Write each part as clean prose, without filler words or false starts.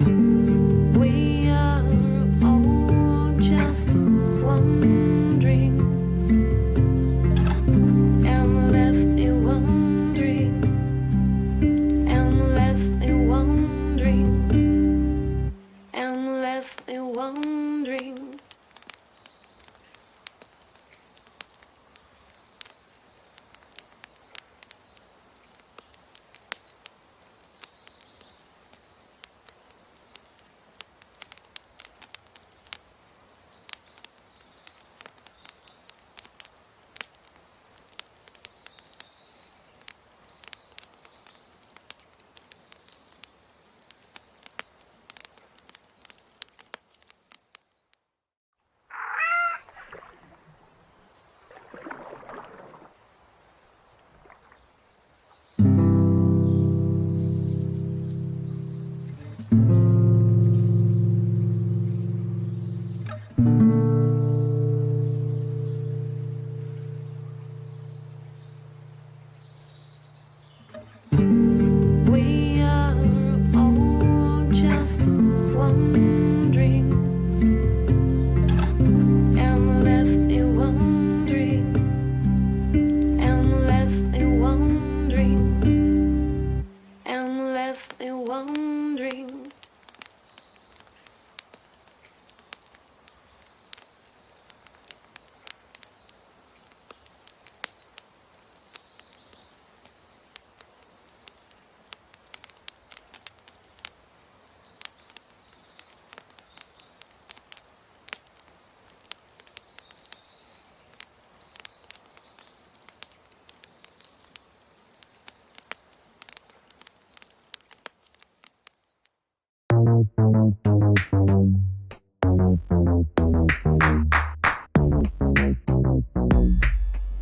We are all just wondering, endlessly wondering, endlessly wondering, endlessly wondering. We are all just wondering, endlessly wondering, endlessly wondering, endlessly wondering.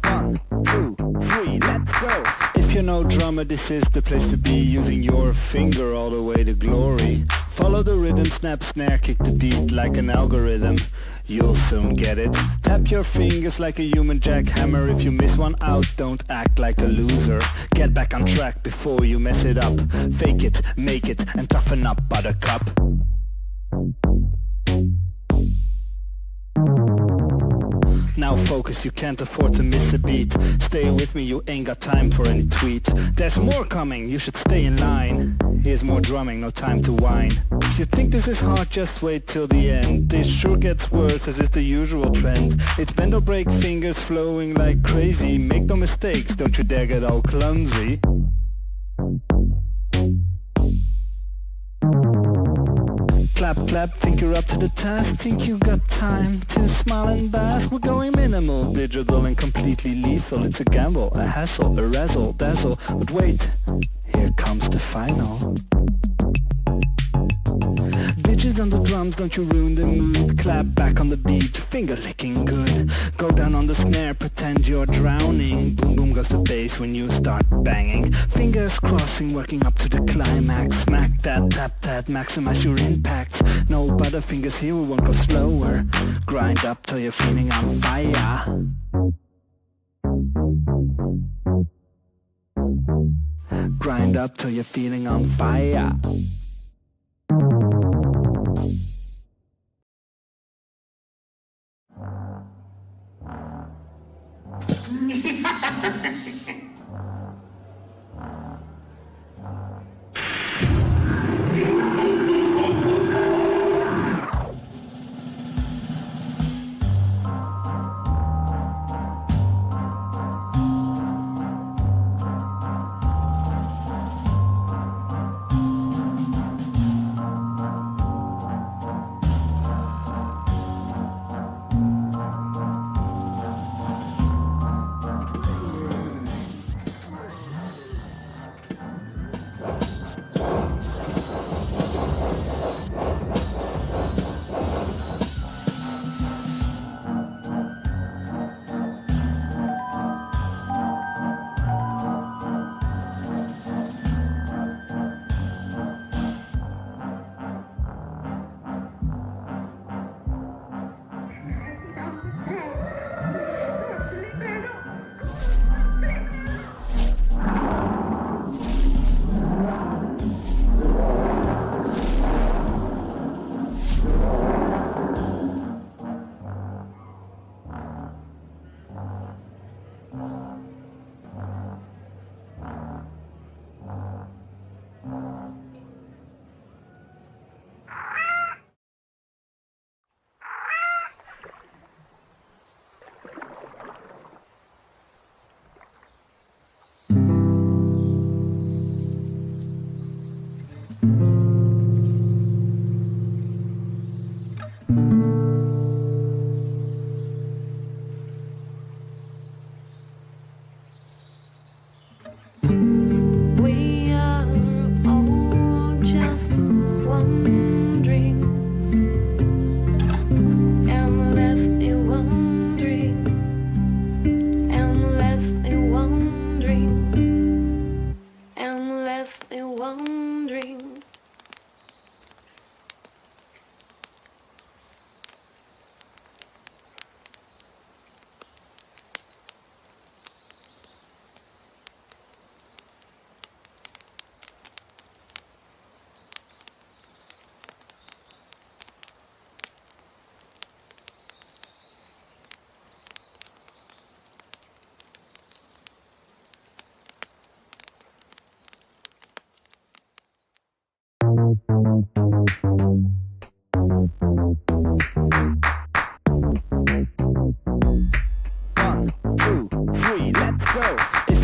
One, two, three, let's go! If you know drummer, this is the place to be, using your finger all the way to glory. Follow the rhythm, snap, snare, kick the beat like an algorithm. You'll soon get it. Tap your fingers like a human jackhammer. If you miss one out, don't act like a loser. Get back on track before you mess it up. Fake it, make it, and toughen up, buttercup. Now focus, you can't afford to miss a beat. Stay with me, you ain't got time for any tweet. There's more coming, you should stay in line. Here's more drumming, no time to whine. If you think this is hard, just wait till the end. This sure gets worse as is the usual trend. It's bend or break, fingers flowing like crazy. Make no mistakes, don't you dare get all clumsy. Clap, clap, think you're up to the task. Think you got time to smile and bask. We're going minimal, digital and completely lethal. It's a gamble, a hassle, a razzle, dazzle. But wait, here comes the final. Digits on the drums, don't you ruin the mood. Clap back on the beat, finger licking good. Go down on the snare, pretend you're drowning. Boom boom goes the bass when you start banging. Fingers crossing, working up to the climax. Smack that, tap that, maximize your impact. No butterfingers here, we won't go slower. Grind up till you're feeling on fire. Grind up till you're feeling on fire.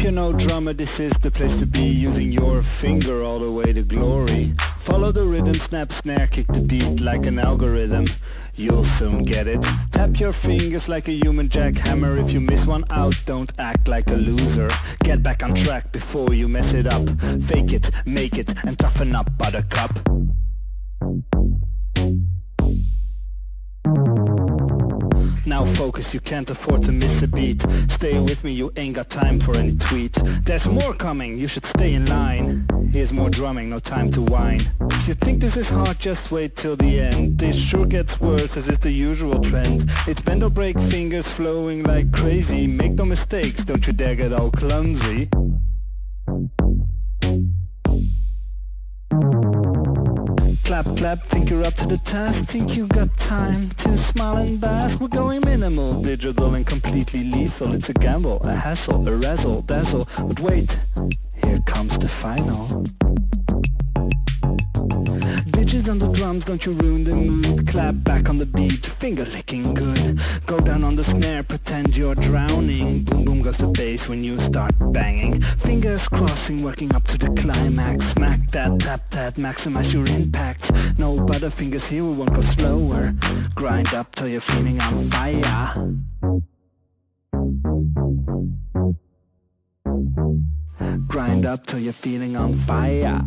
If you're no drummer, this is the place to be, using your finger all the way to glory. Follow the rhythm, snap, snare, kick the beat like an algorithm. You'll soon get it. Tap your fingers like a human jackhammer. If you miss one out, don't act like a loser. Get back on track before you mess it up. Fake it, make it, and toughen up, buttercup. Now focus, you can't afford to miss a beat. Stay with me, you ain't got time for any tweet. There's more coming, you should stay in line. Here's more drumming, no time to whine. If you think this is hard, just wait till the end. This sure gets worse as is the usual trend. It's bend or break fingers flowing like crazy. Make no mistakes, don't you dare get all clumsy. Clap, clap, think you're up to the task. Think you've got time to smile and bask. We're going minimal, digital and completely lethal. It's a gamble, a hassle, a razzle, dazzle. But wait, here comes the final. Digits on the drums, don't you ruin the mood. Clap back on the beat, finger licking good. Go down on the snare, pretend you're drowning. Boom boom goes the bass when you start banging. Fingers crossing, working up to the climax. Smack that, tap that, maximize your impact. No butterfingers here, we won't go slower. Grind up till you're feeling on fire. Grind up till you're feeling on fire.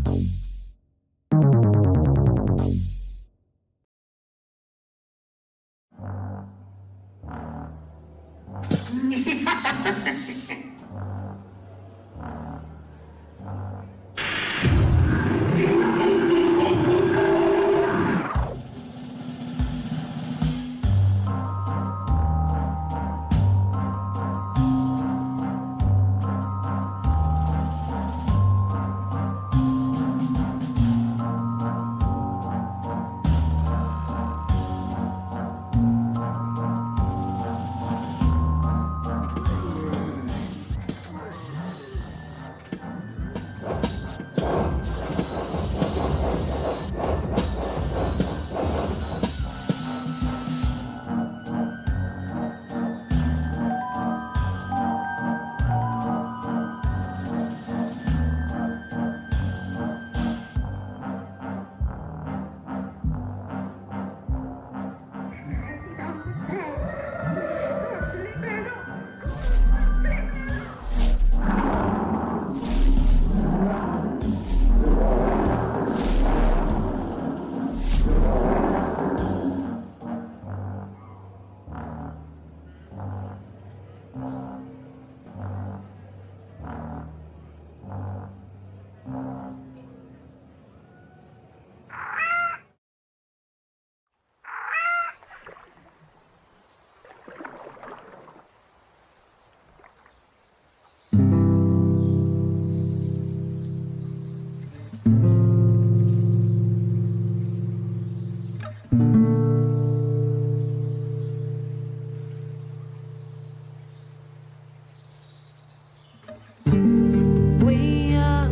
We are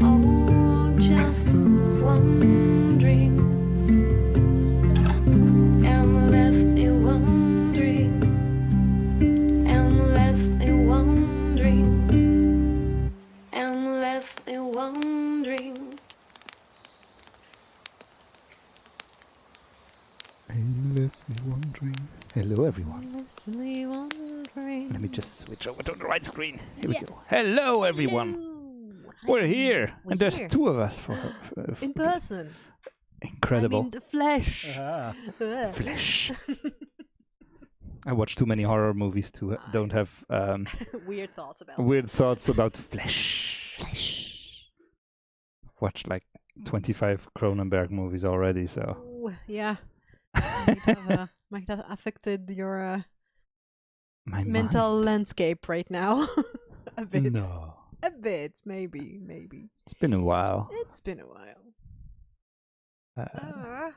all just wondering, endlessly wondering, endlessly wondering, endlessly wondering. Endlessly wondering. Hello, everyone. Endlessly wondering. Let me just switch over to the right screen. Here we go. Hello, everyone. We're here, and there's two of us in person. Incredible. I mean the flesh. Flesh. I watch too many horror movies to don't have Weird thoughts about flesh. Watched like 25 Cronenberg movies already, so. Ooh, yeah. might have affected your My mental mind. landscape right now. A bit. No. A bit, maybe. It's been a while. It's been a while.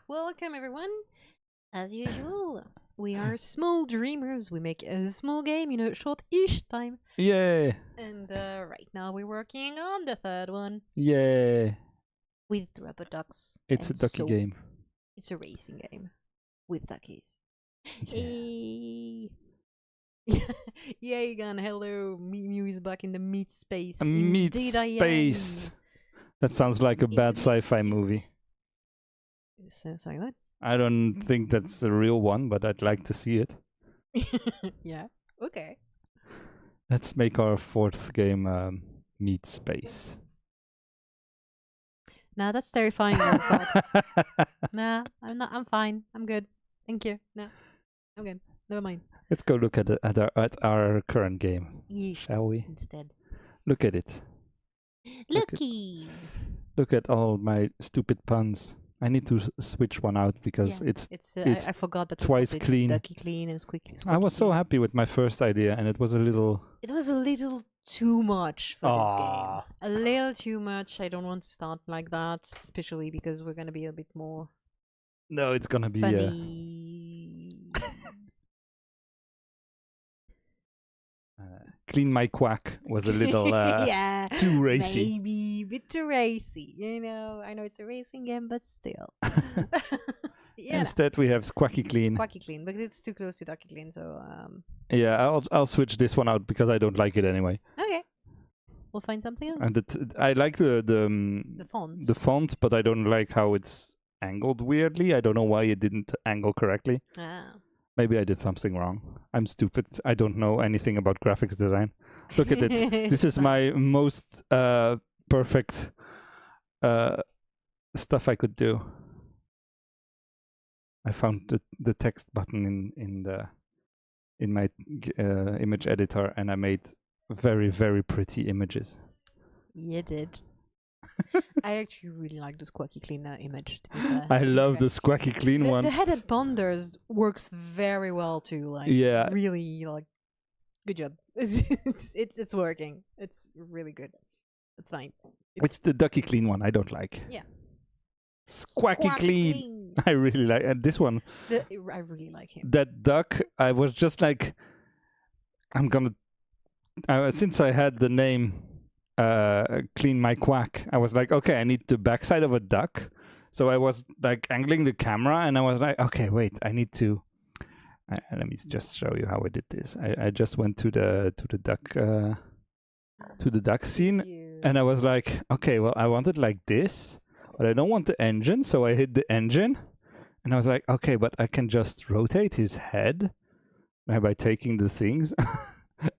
Welcome everyone. As usual, we are small dreamers. We make a small game, short-ish time. Yeah. And right now we're working on the third one Yeah. with rubber ducks. It's a and ducky soap. game. It's a racing game with duckies. Yeah. Hey. Yeah, again. Hello, Mew is back in the meat space. A meat Indeed, I space. am. That sounds like a In bad the meat sci-fi suit. movie. Sorry, what? I don't think that's the real one, but I'd like to see it. Yeah. Okay. Let's make our fourth game meat space. Nah, that's terrifying. that thought. Nah, I'm not. I'm fine. I'm good. Thank you. Nah, I'm good. Never mind. Let's go look at our current game, Yeah. shall we? Instead. Look at it. Looky. Look at all my stupid puns. I need to switch one out because Yeah, it's I forgot that we twice called it clean. Ducky clean and squeaky. I was so clean. happy with my first idea, and it was a little. It was a little too much for this game. Ah. A little too much. I don't want to start like that, especially because we're gonna be a bit more No, it's gonna be. funny. Clean my quack was a little yeah, too racy. maybe a bit too racy. I know it's a racing game, but still. Yeah, Instead, we have Squacky Clean. Squacky clean, because it's too close to Ducky clean. So Yeah, I'll switch this one out because I don't like it anyway. okay, we'll find something else. And I like the font. the font, but I don't like how it's angled weirdly. I don't know why it didn't angle correctly. Ah. Maybe I did something wrong. I'm stupid. I don't know anything about graphics design. Look at it. This is my most perfect stuff I could do. I found the text button in my image editor, and I made very, very pretty images. You did. I actually really like the Squacky Clean image. To be fair, I love the Squacky Clean one. The headed ponders works very well too. Like, Yeah. really, like, good job. It's working. It's really good. It's fine. It's the Ducky Clean one I don't like. Yeah. Squacky Clean. I really like, and this one. I really like him. That duck, I was just like, I'm gonna. Since I had the name Clean My Quack, I was like, okay, I need the backside of a duck. So I was like angling the camera, and I was like, okay, wait, I need to. Let me just show you how I did this. I just went to the duck scene, and I was like, okay, well, I want it like this, but I don't want the engine, so I hit the engine, and I was like, okay, but I can just rotate his head by taking the things.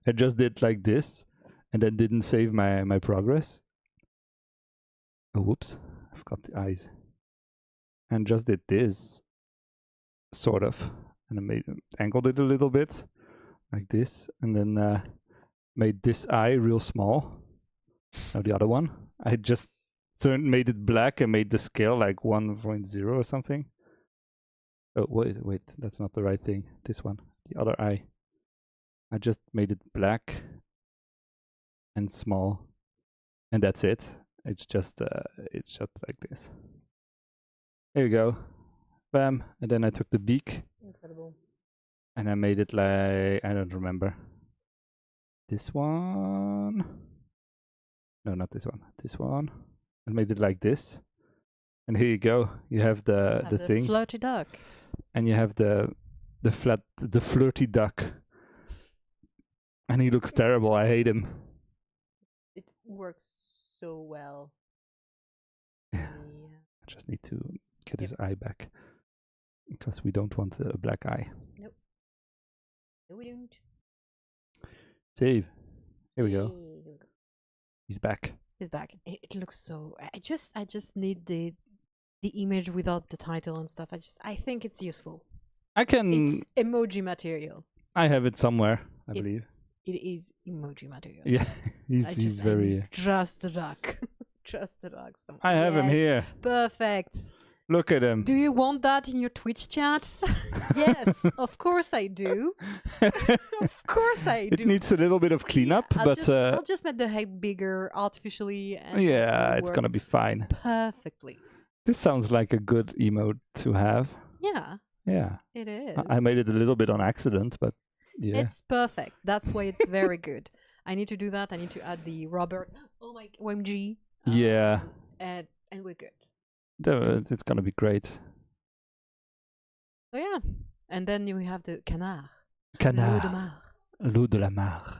I just did like this, and then didn't save my progress. Oh, whoops, I forgot the eyes. And just did this, sort of, and I angled it a little bit, like this, and then made this eye real small. Now the other one, I just made it black and made the scale like 1.0 or something. Oh, wait, that's not the right thing. This one, the other eye. I just made it black and small, and that's it. It's just like this. There you go, bam. And then I took the beak. Incredible. And I made it like, I don't remember. This one. No, not this one. This one. I made it like this. And here you go. You have the thing. Flirty duck. And you have the flirty duck. And he looks terrible. I hate him. It works so well. Yeah. I just need to get his eye back. Because we don't want a black eye. Nope. No, we don't. Save. Here we go. Here we go. He's back. He's back. It looks so. I just need the image without the title and stuff. I think it's useful. I can. It's emoji material. I have it somewhere, I believe. It is emoji material. Yeah, he's very. Just a duck. Just a duck. I have him here. Perfect. Look at him. Do you want that in your Twitch chat? Yes, of course I do. Of course I do. It needs a little bit of cleanup, but I'll just make the head bigger artificially. And yeah, it's gonna be fine. Perfectly. This sounds like a good emote to have. Yeah. Yeah. It is. I made it a little bit on accident, but yeah. It's perfect. That's why it's very good. I need to do that. I need to add the Robert. Oh my OMG. Yeah. And we're good. It's gonna be great. So yeah. And then we have the canard. Canard. Le de mar. L'eau de la mer.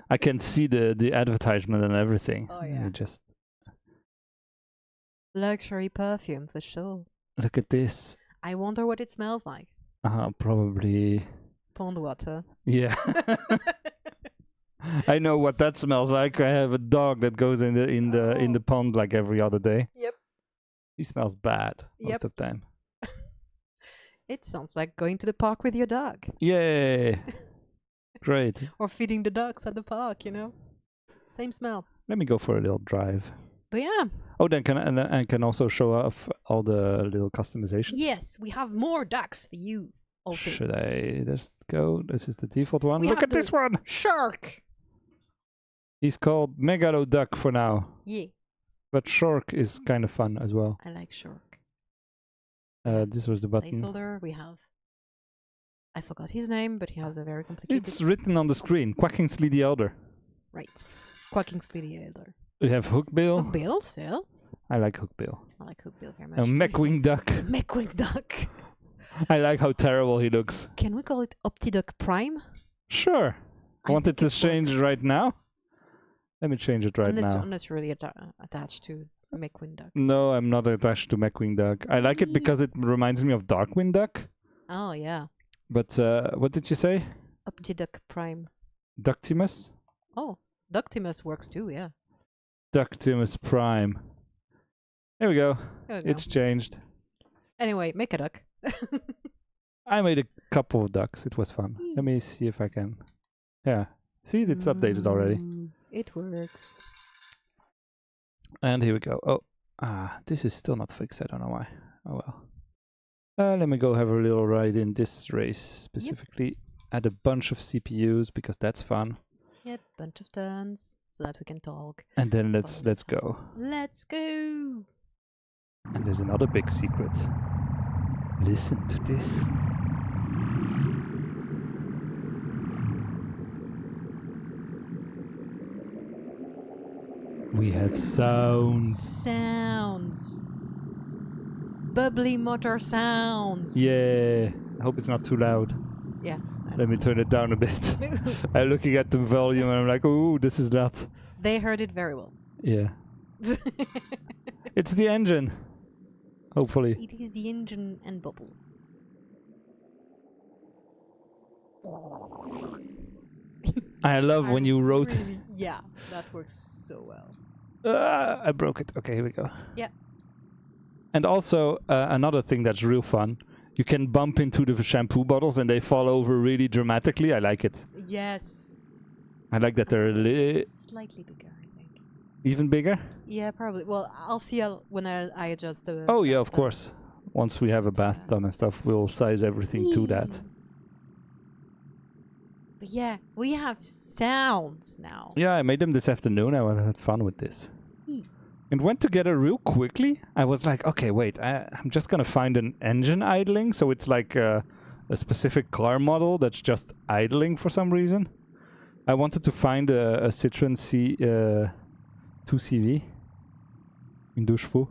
I can see the advertisement and everything. Oh, And yeah. it just Luxury perfume for sure. look at this. I wonder what it smells like. Probably. Pond water. Yeah. I know what that smells like. I have a dog that goes in the pond like every other day. Yep. He smells bad most Yep. of the time. It sounds like going to the park with your dog. Yay! Great. Or feeding the dogs at the park, you know? Same smell. Let me go for a little drive. But yeah. Oh, then I can also show off all the little customizations. Yes, we have more ducks for you. Also. Should I just go? This is the default one. We Look have at this one. Shark. He's called Megalo Duck for now. Yeah, But Shark is kind of fun as well. I like shark. This was the button. Placeholder, we have. I forgot his name, but he has a very complicated. It's written on the screen. Quacking Sleedy Elder. Right. Quacking Sleedy Elder. We have Hookbill. Oh, Bill, still. I like Hookbill. I like Hookbill very A much. Meckwing Duck. Meckwing Duck. I like how terrible he looks. Can we call it Optiduck Prime? Sure. I Want it think to it change works. right now? Let me change it right now. Unless you're really attached to Meckwing Duck. No, I'm not attached to Meckwing Duck. I like it because it reminds me of Darkwing Duck. Oh, yeah. But what did you say? Optiduck Prime. Ductimus? Oh, Ductimus works too, yeah. Ductimus Prime. There we go. There we go. It's changed. Anyway, make a duck. I made a couple of ducks. It was fun. Let me see if I can. Yeah. See, it's updated already. It works. And here we go. Oh, this is still not fixed. I don't know why. Oh well. Let me go have a little ride in this race specifically. Add a bunch of CPUs because that's fun. Yep, bunch of turns so that we can talk. And then let's go. Let's go. And there's another big secret. Listen to this. We have sounds. Sounds. Bubbly motor sounds. Yeah. I hope it's not too loud. Yeah. Let me turn it down a bit. I'm looking at the volume and I'm like, ooh, this is loud. They heard it very well. Yeah. It's the engine. Hopefully. It is the engine and bubbles. I love when you wrote. Yeah, that works so well. I broke it. Okay, here we go. Yeah. And also, another thing that's real fun. You can bump into the shampoo bottles and they fall over really dramatically. I like it. Yes. I like that they're Slightly bigger, I think. even bigger. Yeah, probably. Well, I'll see when I adjust the. Oh yeah, of course. Once we have a bath done and stuff, we'll size everything to that. But yeah, we have sounds now. Yeah, I made them this afternoon. I had fun with this. It went together real quickly. I was like, okay, wait, I'm just going to find an engine idling. So it's like a specific car model that's just idling for some reason. I wanted to find a Citroen 2CV in deux chevaux.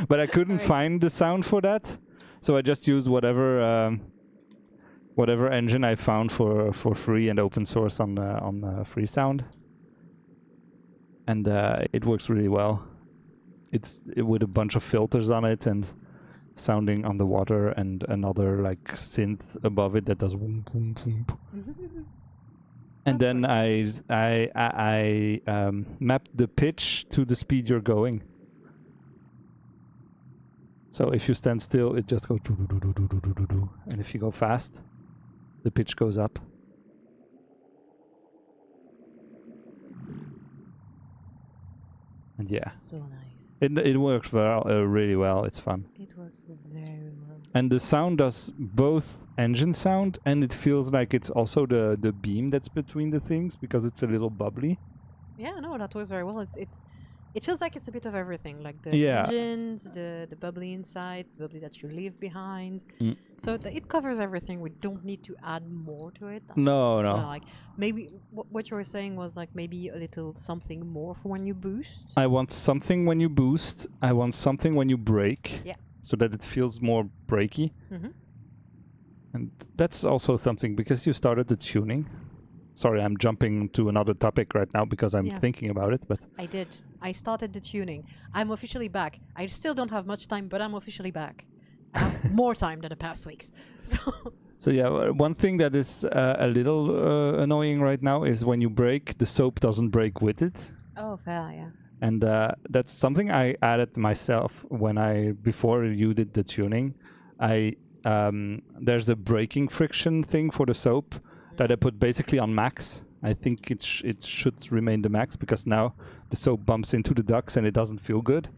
But I couldn't find the sound for that. So I just used whatever engine I found for free and open source on Freesound. And it works really well. It's with a bunch of filters on it and sounding underwater and another like synth above it that does boom boom boom. And then I mapped the pitch to the speed you're going. So if you stand still, it just goes do do do do do do do do, and if you go fast, the pitch goes up. And yeah, So nice. it works really well. It's fun. It works very well. And the sound does both engine sound, and it feels like it's also the beam that's between the things because it's a little bubbly. Yeah, no, that works very well. It feels like it's a bit of everything, like the Yeah. engines, the bubbly inside, the bubbly that you leave behind. Mm. So it covers everything. We don't need to add more to it. No, That's no. what I like maybe what you were saying was like maybe a little something more for when you boost. I want something when you boost. I want something when you brake. Yeah. So that it feels more brakey. Mm-hmm. And that's also something, because you started the tuning. Sorry, I'm jumping to another topic right now because I'm Yeah. thinking about it, but I did. I started the tuning. I'm officially back. I still don't have much time, but I'm officially back. I have more time than the past weeks. so yeah, one thing that is a little annoying right now is when you brake, the soap doesn't brake with it. Oh, fair, yeah. And that's something I added myself before you did the tuning. There's a braking friction thing for the soap that I put basically on max. I think it should remain the max, because now the soap bumps into the ducts and it doesn't feel good.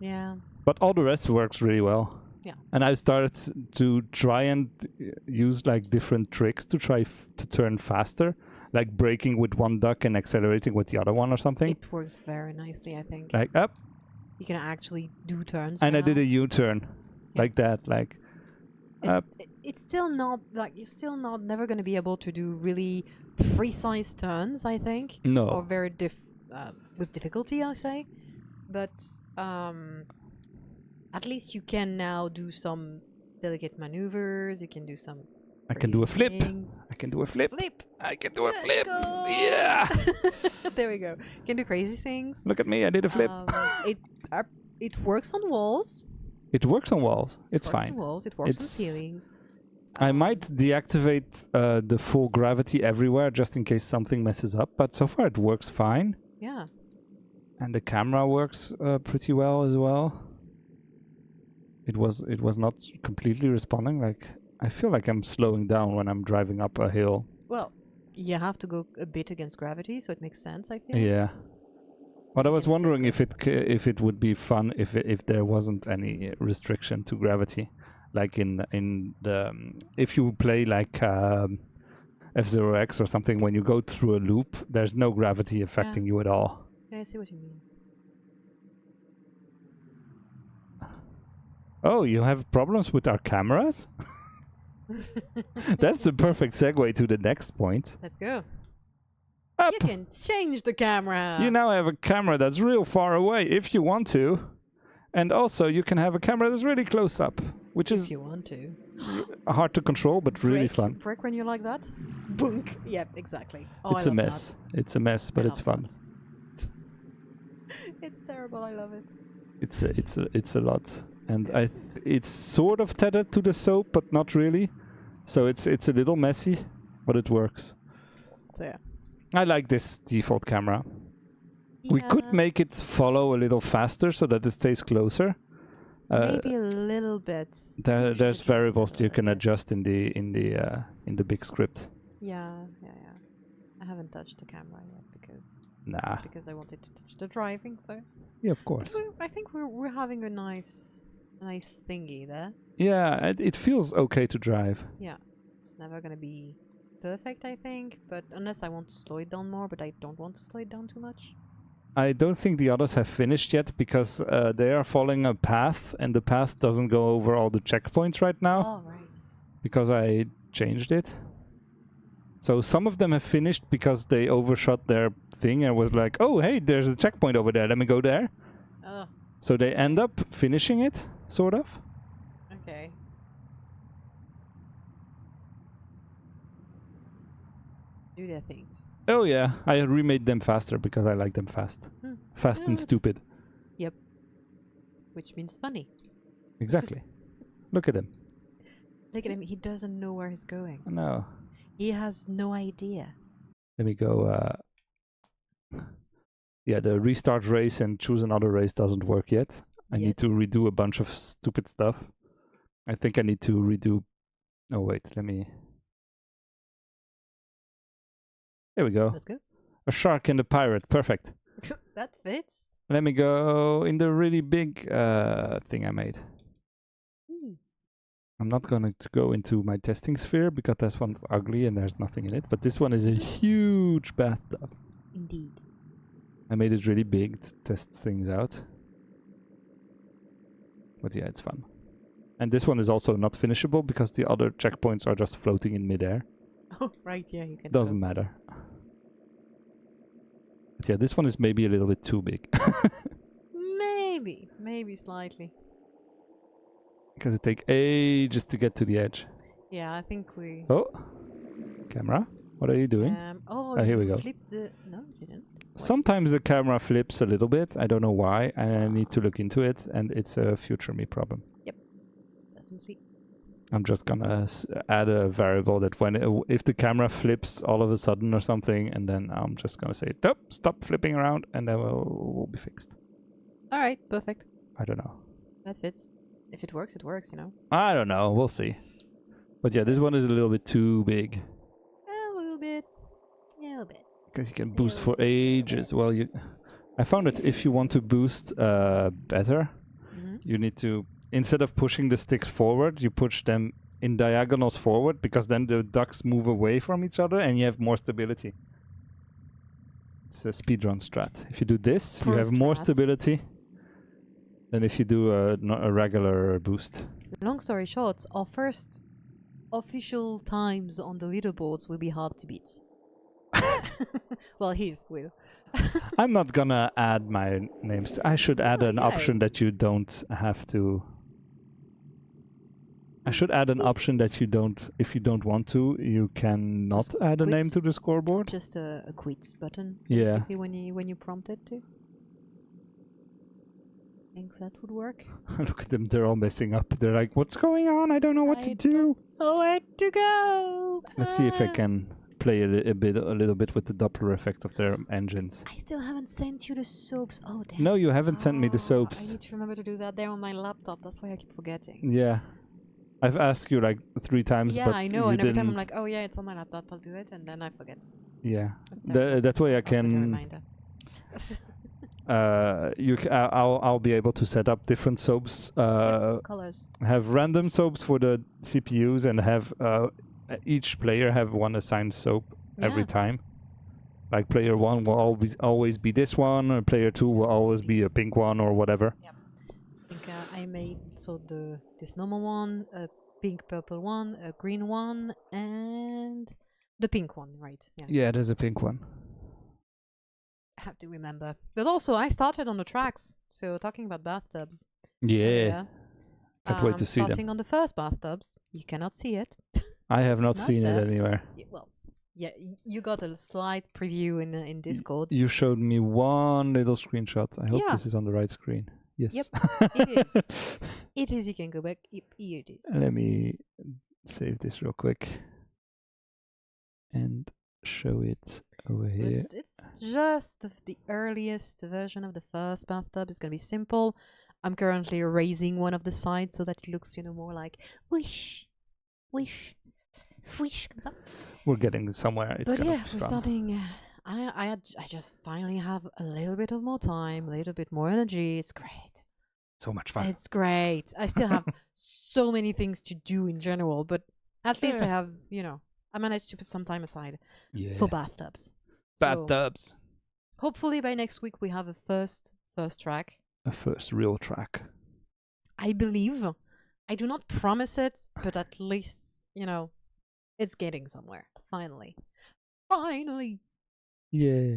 Yeah. But all the rest works really well. Yeah. And I started to try and use like different tricks to try to turn faster, like braking with one duct and accelerating with the other one or something. It works very nicely, I think. Like up. You can actually do turns And now. I did a U-turn like that, like up. It's still not like you're still not never going to be able to do really precise turns, I think. No. Or very with difficulty, I say. But at least you can now do some delicate maneuvers. You can do some. I can do a flip. things. I can do a flip. Flip. I can do a Let's flip. go. Yeah. There we go. You can do crazy things. Look at me, I did a flip. It works on walls. It works on walls. It's It works fine. on walls. It works on It's- ceilings. I might deactivate the full gravity everywhere just in case something messes up, but so far it works fine. Yeah. And the camera works pretty well as well. It was not completely responding. Like, I feel like I'm slowing down when I'm driving up a hill. Well, you have to go a bit against gravity, so it makes sense, I feel. Yeah. But I You was can still wondering go. if it would be fun if there wasn't any restriction to gravity, like in the if you play like F-Zero X or something, when you go through a loop, there's no gravity affecting you at all. Yeah, I see what you mean. Oh, you have problems with our cameras? That's a perfect segue to the next point. Let's go. Up. You can change the camera. You now have a camera that's real far away if you want to. And also you can have a camera that's really close up, which if is you want to. hard to control, but really fun. Break when you like that. Boonk. Yep, exactly. Oh, It's I a love mess. It's a mess, but I it's love fun. that. It's terrible. I love it. It's a lot. And it's sort of tethered to the soap, but not really. So it's a little messy, but it works. So yeah. I like this default camera. We could Yeah, make it follow a little faster so that it stays closer. maybe a little bit. There's We should adjust variables it a you little can bit. adjust in the big script. Yeah. I haven't touched the camera yet Nah. because I wanted to touch the driving first. Yeah, of But course. I think we're having a nice thingy there. Yeah, it feels okay to drive. It's never gonna be perfect, I think, but unless I want to slow it down more, but I don't want to slow it down too much. I don't think the others have finished yet because they are following a path, and the path doesn't go over all the checkpoints right now Oh, right. because I changed it. So some of them have finished because they overshot their thing and was like, oh, hey, there's a checkpoint over there. Let me go there. Oh, So they end up finishing it, sort of. okay. Do their things. Oh, yeah. I remade them faster because I like them fast. Hmm. Fast and Yeah. stupid. Which means funny. Exactly. Look at him. Look at him, he doesn't know where he's going. No. He has no idea. Let me go. Yeah, the restart race and choose another race doesn't work yet. I need to redo a bunch of stupid stuff. I think I need to redo. Oh, wait. Let me. There we go. Let's go. A shark and a pirate. Perfect. That fits. Let me go in the really big thing I made. I'm not going to go into my testing sphere because this one's ugly and there's nothing in it. But this one is a huge bathtub. Indeed. I made it really big to test things out. But yeah, it's fun. And this one is also not finishable because the other checkpoints are just floating in midair. Oh, right, yeah, you can. Doesn't matter. But yeah, this one is maybe a little bit too big. Maybe slightly. Because it takes ages to get to the edge. Yeah, I think we. Oh, camera. What are you doing? Oh, Here we you go. flipped the. No, you didn't. Wait. Sometimes the camera flips a little bit. I don't know why. I need to look into it, and it's a future me problem. Definitely. I'm just gonna add a variable that if the camera flips all of a sudden or something, and then I'm just gonna say, nope, stop flipping around, and then we'll be fixed. All right, perfect. I don't know. That fits. If it works, it works. You know. I don't know. We'll see. But yeah, this one is a little bit too big. A little bit. A little bit. Because you can boost for ages. Well, I found that if you want to boost better, you need to, instead of pushing the sticks forward, you push them in diagonals forward, because then the ducks move away from each other and you have more stability. It's a speedrun strat. If you do this, you have more stability than if you do a regular boost. Long story short, our first official times on the leaderboards will be hard to beat. Well, his will. I'm not gonna add my names. I should add an option that you don't have to. I should add an option that you don't, if you don't want to, you can not add a name to the scoreboard. Just a quit button, Yeah. basically, when you prompt it to. Think that would work. Look at them, they're all messing up. They're like, what's going on? I don't know what to do. Oh, where to go? Let's see if I can play a little bit with the Doppler effect of their engines. I still haven't sent you the soaps. Oh, damn. No, you haven't sent me the I soaps. need to remember to do that there on my laptop. That's why I keep forgetting. Yeah. I've asked you like 3 times, Yeah, but I know. you And every time I'm didn't. like, oh yeah, it's on my laptop. I'll do it, and then I forget. Yeah. That's terrible. That way I I'll put a can. reminder. I'll be able to set up different soaps. Colors. Have random soaps for the CPUs, and have each player have one assigned soap every time. Like player 1 will always be this one, or player 2 will always be a pink one, or whatever. Yep. I think I made this normal one, a pink purple one, a green one, and the pink one, right? Yeah. Yeah, there's a pink one. I have to remember. But also, I started on the tracks. So talking about bathtubs. Yeah. Can't wait to see them. Starting on the first bathtubs. You cannot see it. I have not It's seen there. it anywhere. Well, yeah, you got a slight preview in Discord. You showed me one little screenshot. I hope this is on the right screen. Yes. Yep, it is. It is. You can go back. Here it is. Let me save this real quick and show it over So here. it's just the earliest version of the first bathtub. It's gonna be simple. I'm currently erasing one of the sides so that it looks, more like wish, wish, wish comes up. We're getting somewhere. It's But gonna yeah, be we're fun. starting. I just finally have a little bit of more time, a little bit more energy. It's great. So much fun. It's great. I still have so many things to do in general, but at least I have, I managed to put some time aside for bathtubs. So Bathtubs. hopefully by next week we have a first track. A first real track. I believe. I do not promise it, but at least, it's getting somewhere. Finally. Finally. Yeah.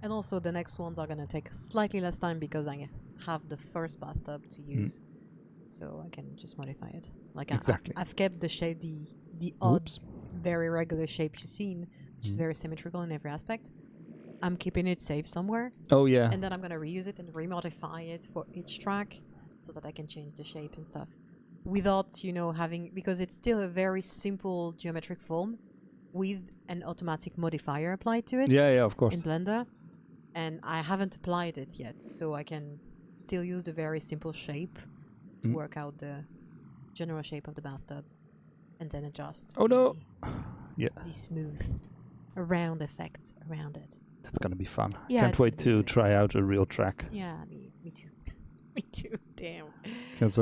And also the next ones are going to take slightly less time because I have the first bathtub to use. So I can just modify it. Like Exactly. I've kept the shape, the odd, very regular shape you've seen, which is very symmetrical in every aspect. I'm keeping it safe somewhere. Oh yeah. And then I'm going to reuse it and remodify it for each track so that I can change the shape and stuff. Without, having, because it's still a very simple geometric form with an automatic modifier applied to it. Yeah, of course. In Blender. And I haven't applied it yet, so I can still use the very simple shape to work out the general shape of the bathtub and then adjust the smooth round effect around it. That's gonna be fun. Yeah, Can't wait to try out a real track. Yeah, me too. Me too, damn. Because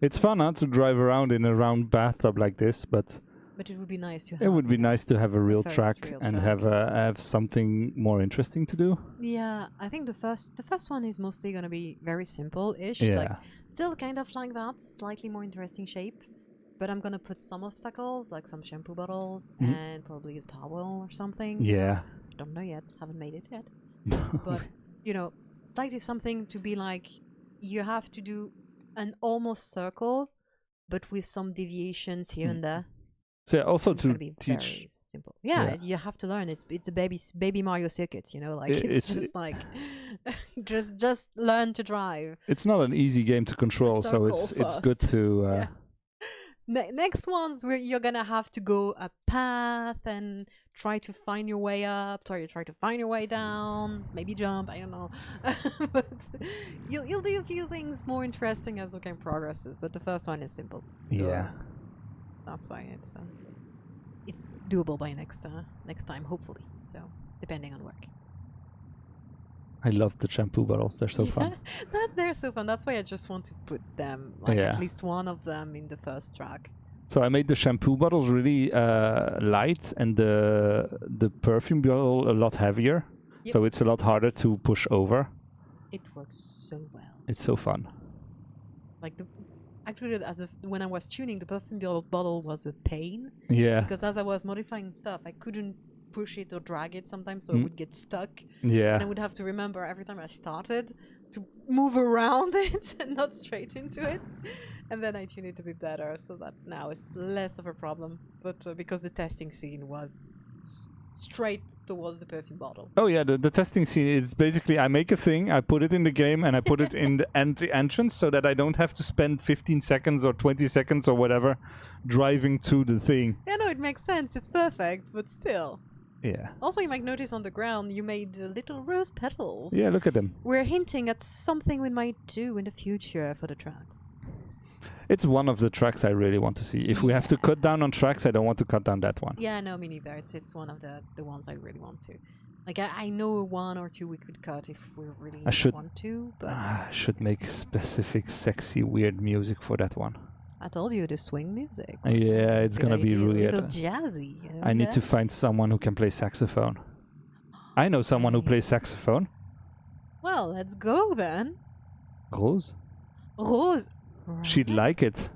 it's fun to drive around in a round bathtub like this, but it would be nice to have. It would be nice to have a real track and track. have something more interesting to do. Yeah, I think the first one is mostly gonna be very simple-ish. Yeah. Like still kind of like that, slightly more interesting shape. But I'm gonna put some obstacles, like some shampoo bottles and probably a towel or something. Yeah. Don't know yet. Haven't made it yet. But slightly something to be like, you have to do an almost circle, but with some deviations here and there. So also It's to gonna be very teach. simple. Yeah, you have to learn. It's a baby Mario circuit, you know, like it's just like just learn to drive. It's not an easy game to control, so it's good first. to. Yeah. Next ones where you're gonna have to go a path and try to find your way up, try to find your way down, maybe jump, I don't know. But you'll do a few things more interesting as the game progresses, but the first one is simple. So Yeah. that's why it's doable by next time, hopefully. So depending on work. I love the shampoo bottles. They're so fun. They're so fun. That's why I just want to put them, like at least one of them in the first track. So I made the shampoo bottles really light and the perfume bottle a lot heavier. Yep. So it's a lot harder to push over. It works so well. It's so fun. Like actually, when I was tuning, the perfume bottle was a pain. Yeah. Because as I was modifying stuff, I couldn't push it or drag it sometimes, so it would get stuck. Yeah. And I would have to remember every time I started to move around it and not straight into it. And then I tune it a bit better, so that now it's less of a problem. But because the testing scene was straight towards the perfume bottle. Oh yeah, the testing scene is basically I make a thing, I put it in the game, and I put it in the entrance so that I don't have to spend 15 seconds or 20 seconds or whatever driving to the thing. Yeah, no, it makes sense. It's perfect, but still. Yeah. Also, you might notice on the ground you made little rose petals. Yeah, look at them. We're hinting at something we might do in the future for the tracks. It's one of the tracks I really want to see. If we have to cut down on tracks, I don't want to cut down that one. Yeah, no, me neither. It's one of the ones I really want to. Like, I know one or two we could cut if we really want to, but... I should make specific, sexy, weird music for that one. I told you the swing music. Yeah, it's gonna be weird. A little jazzy. You know, I need to find someone who can play saxophone. I know someone who plays saxophone. Well, let's go then. Rose? Rose. She'd like it.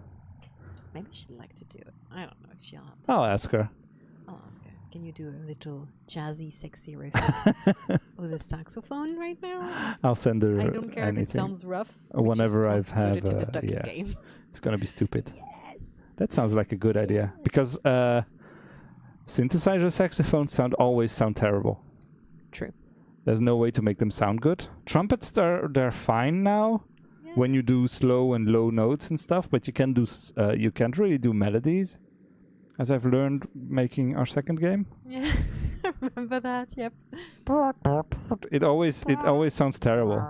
Maybe she'd like to do it. I don't know if she'll have I'll ask her. I'll ask her. Can you do a little jazzy, sexy riff with a saxophone right now? I'll send her I don't care anything. if it sounds rough. Whenever I've had yeah. Game. It's gonna be stupid. Yes. That sounds like a good idea because synthesizer saxophones always sound terrible. True. There's no way to make them sound good. Trumpets they're fine now when you do slow and low notes and stuff, but you can't really do melodies, as I've learned making our second game. Yeah, I remember that. Yep. It always sounds terrible.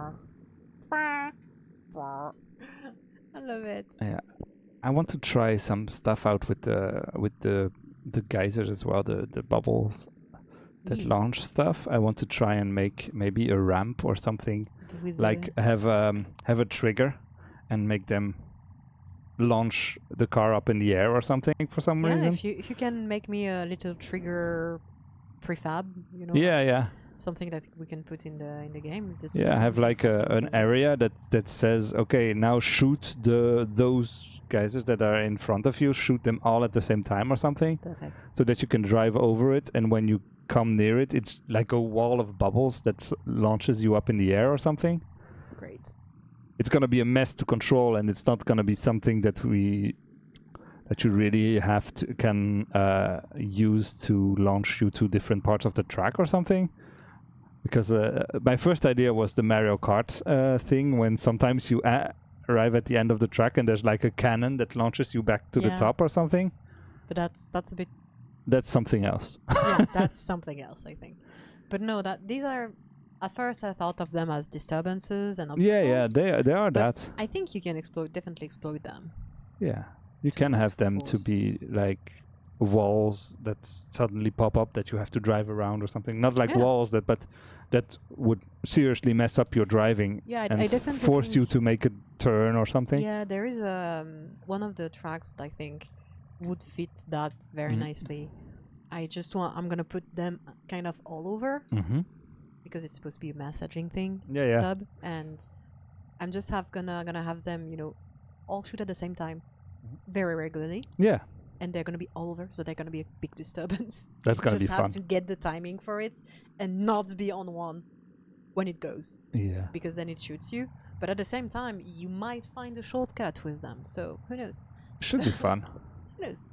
I love it. Yeah, I want to try some stuff out with the geysers as well, the bubbles that launch stuff. I want to try and make maybe a ramp or something, like have a trigger and make them launch the car up in the air or something for some reason. If you can make me a little trigger prefab, you know. Yeah. Something that we can put in the game. Have like an area that says, okay, now shoot those geysers that are in front of you, shoot them all at the same time or something. Perfect. So that you can drive over it, and when you come near it, it's like a wall of bubbles that launches you up in the air or something. Great. It's gonna be a mess to control, and it's not gonna be something that you really can use to launch you to different parts of the track or something. Because my first idea was the Mario Kart thing, when sometimes you arrive at the end of the track and there's like a cannon that launches you back to the top or something. But that's a bit... That's something else. Yeah, that's something else, I think. But no, these are... At first I thought of them as disturbances and obstacles. Yeah, they are that. I think you can definitely exploit them. Yeah, you can have them to be like walls that suddenly pop up that you have to drive around or something. Not like walls but that would seriously mess up your driving. Yeah, and I definitely force you to make a turn or something. Yeah, there is one of the tracks that I think would fit that very nicely. I'm gonna put them kind of all over because it's supposed to be a messaging thing. Dub, and I'm just gonna have them, all shoot at the same time, very regularly. Yeah. And they're gonna be all over, so they're gonna be a big disturbance. That's gonna be fun. You just have to get the timing for it and not be on one when it goes. Yeah. Because then it shoots you. But at the same time, you might find a shortcut with them. So who knows? Should be fun. Who knows?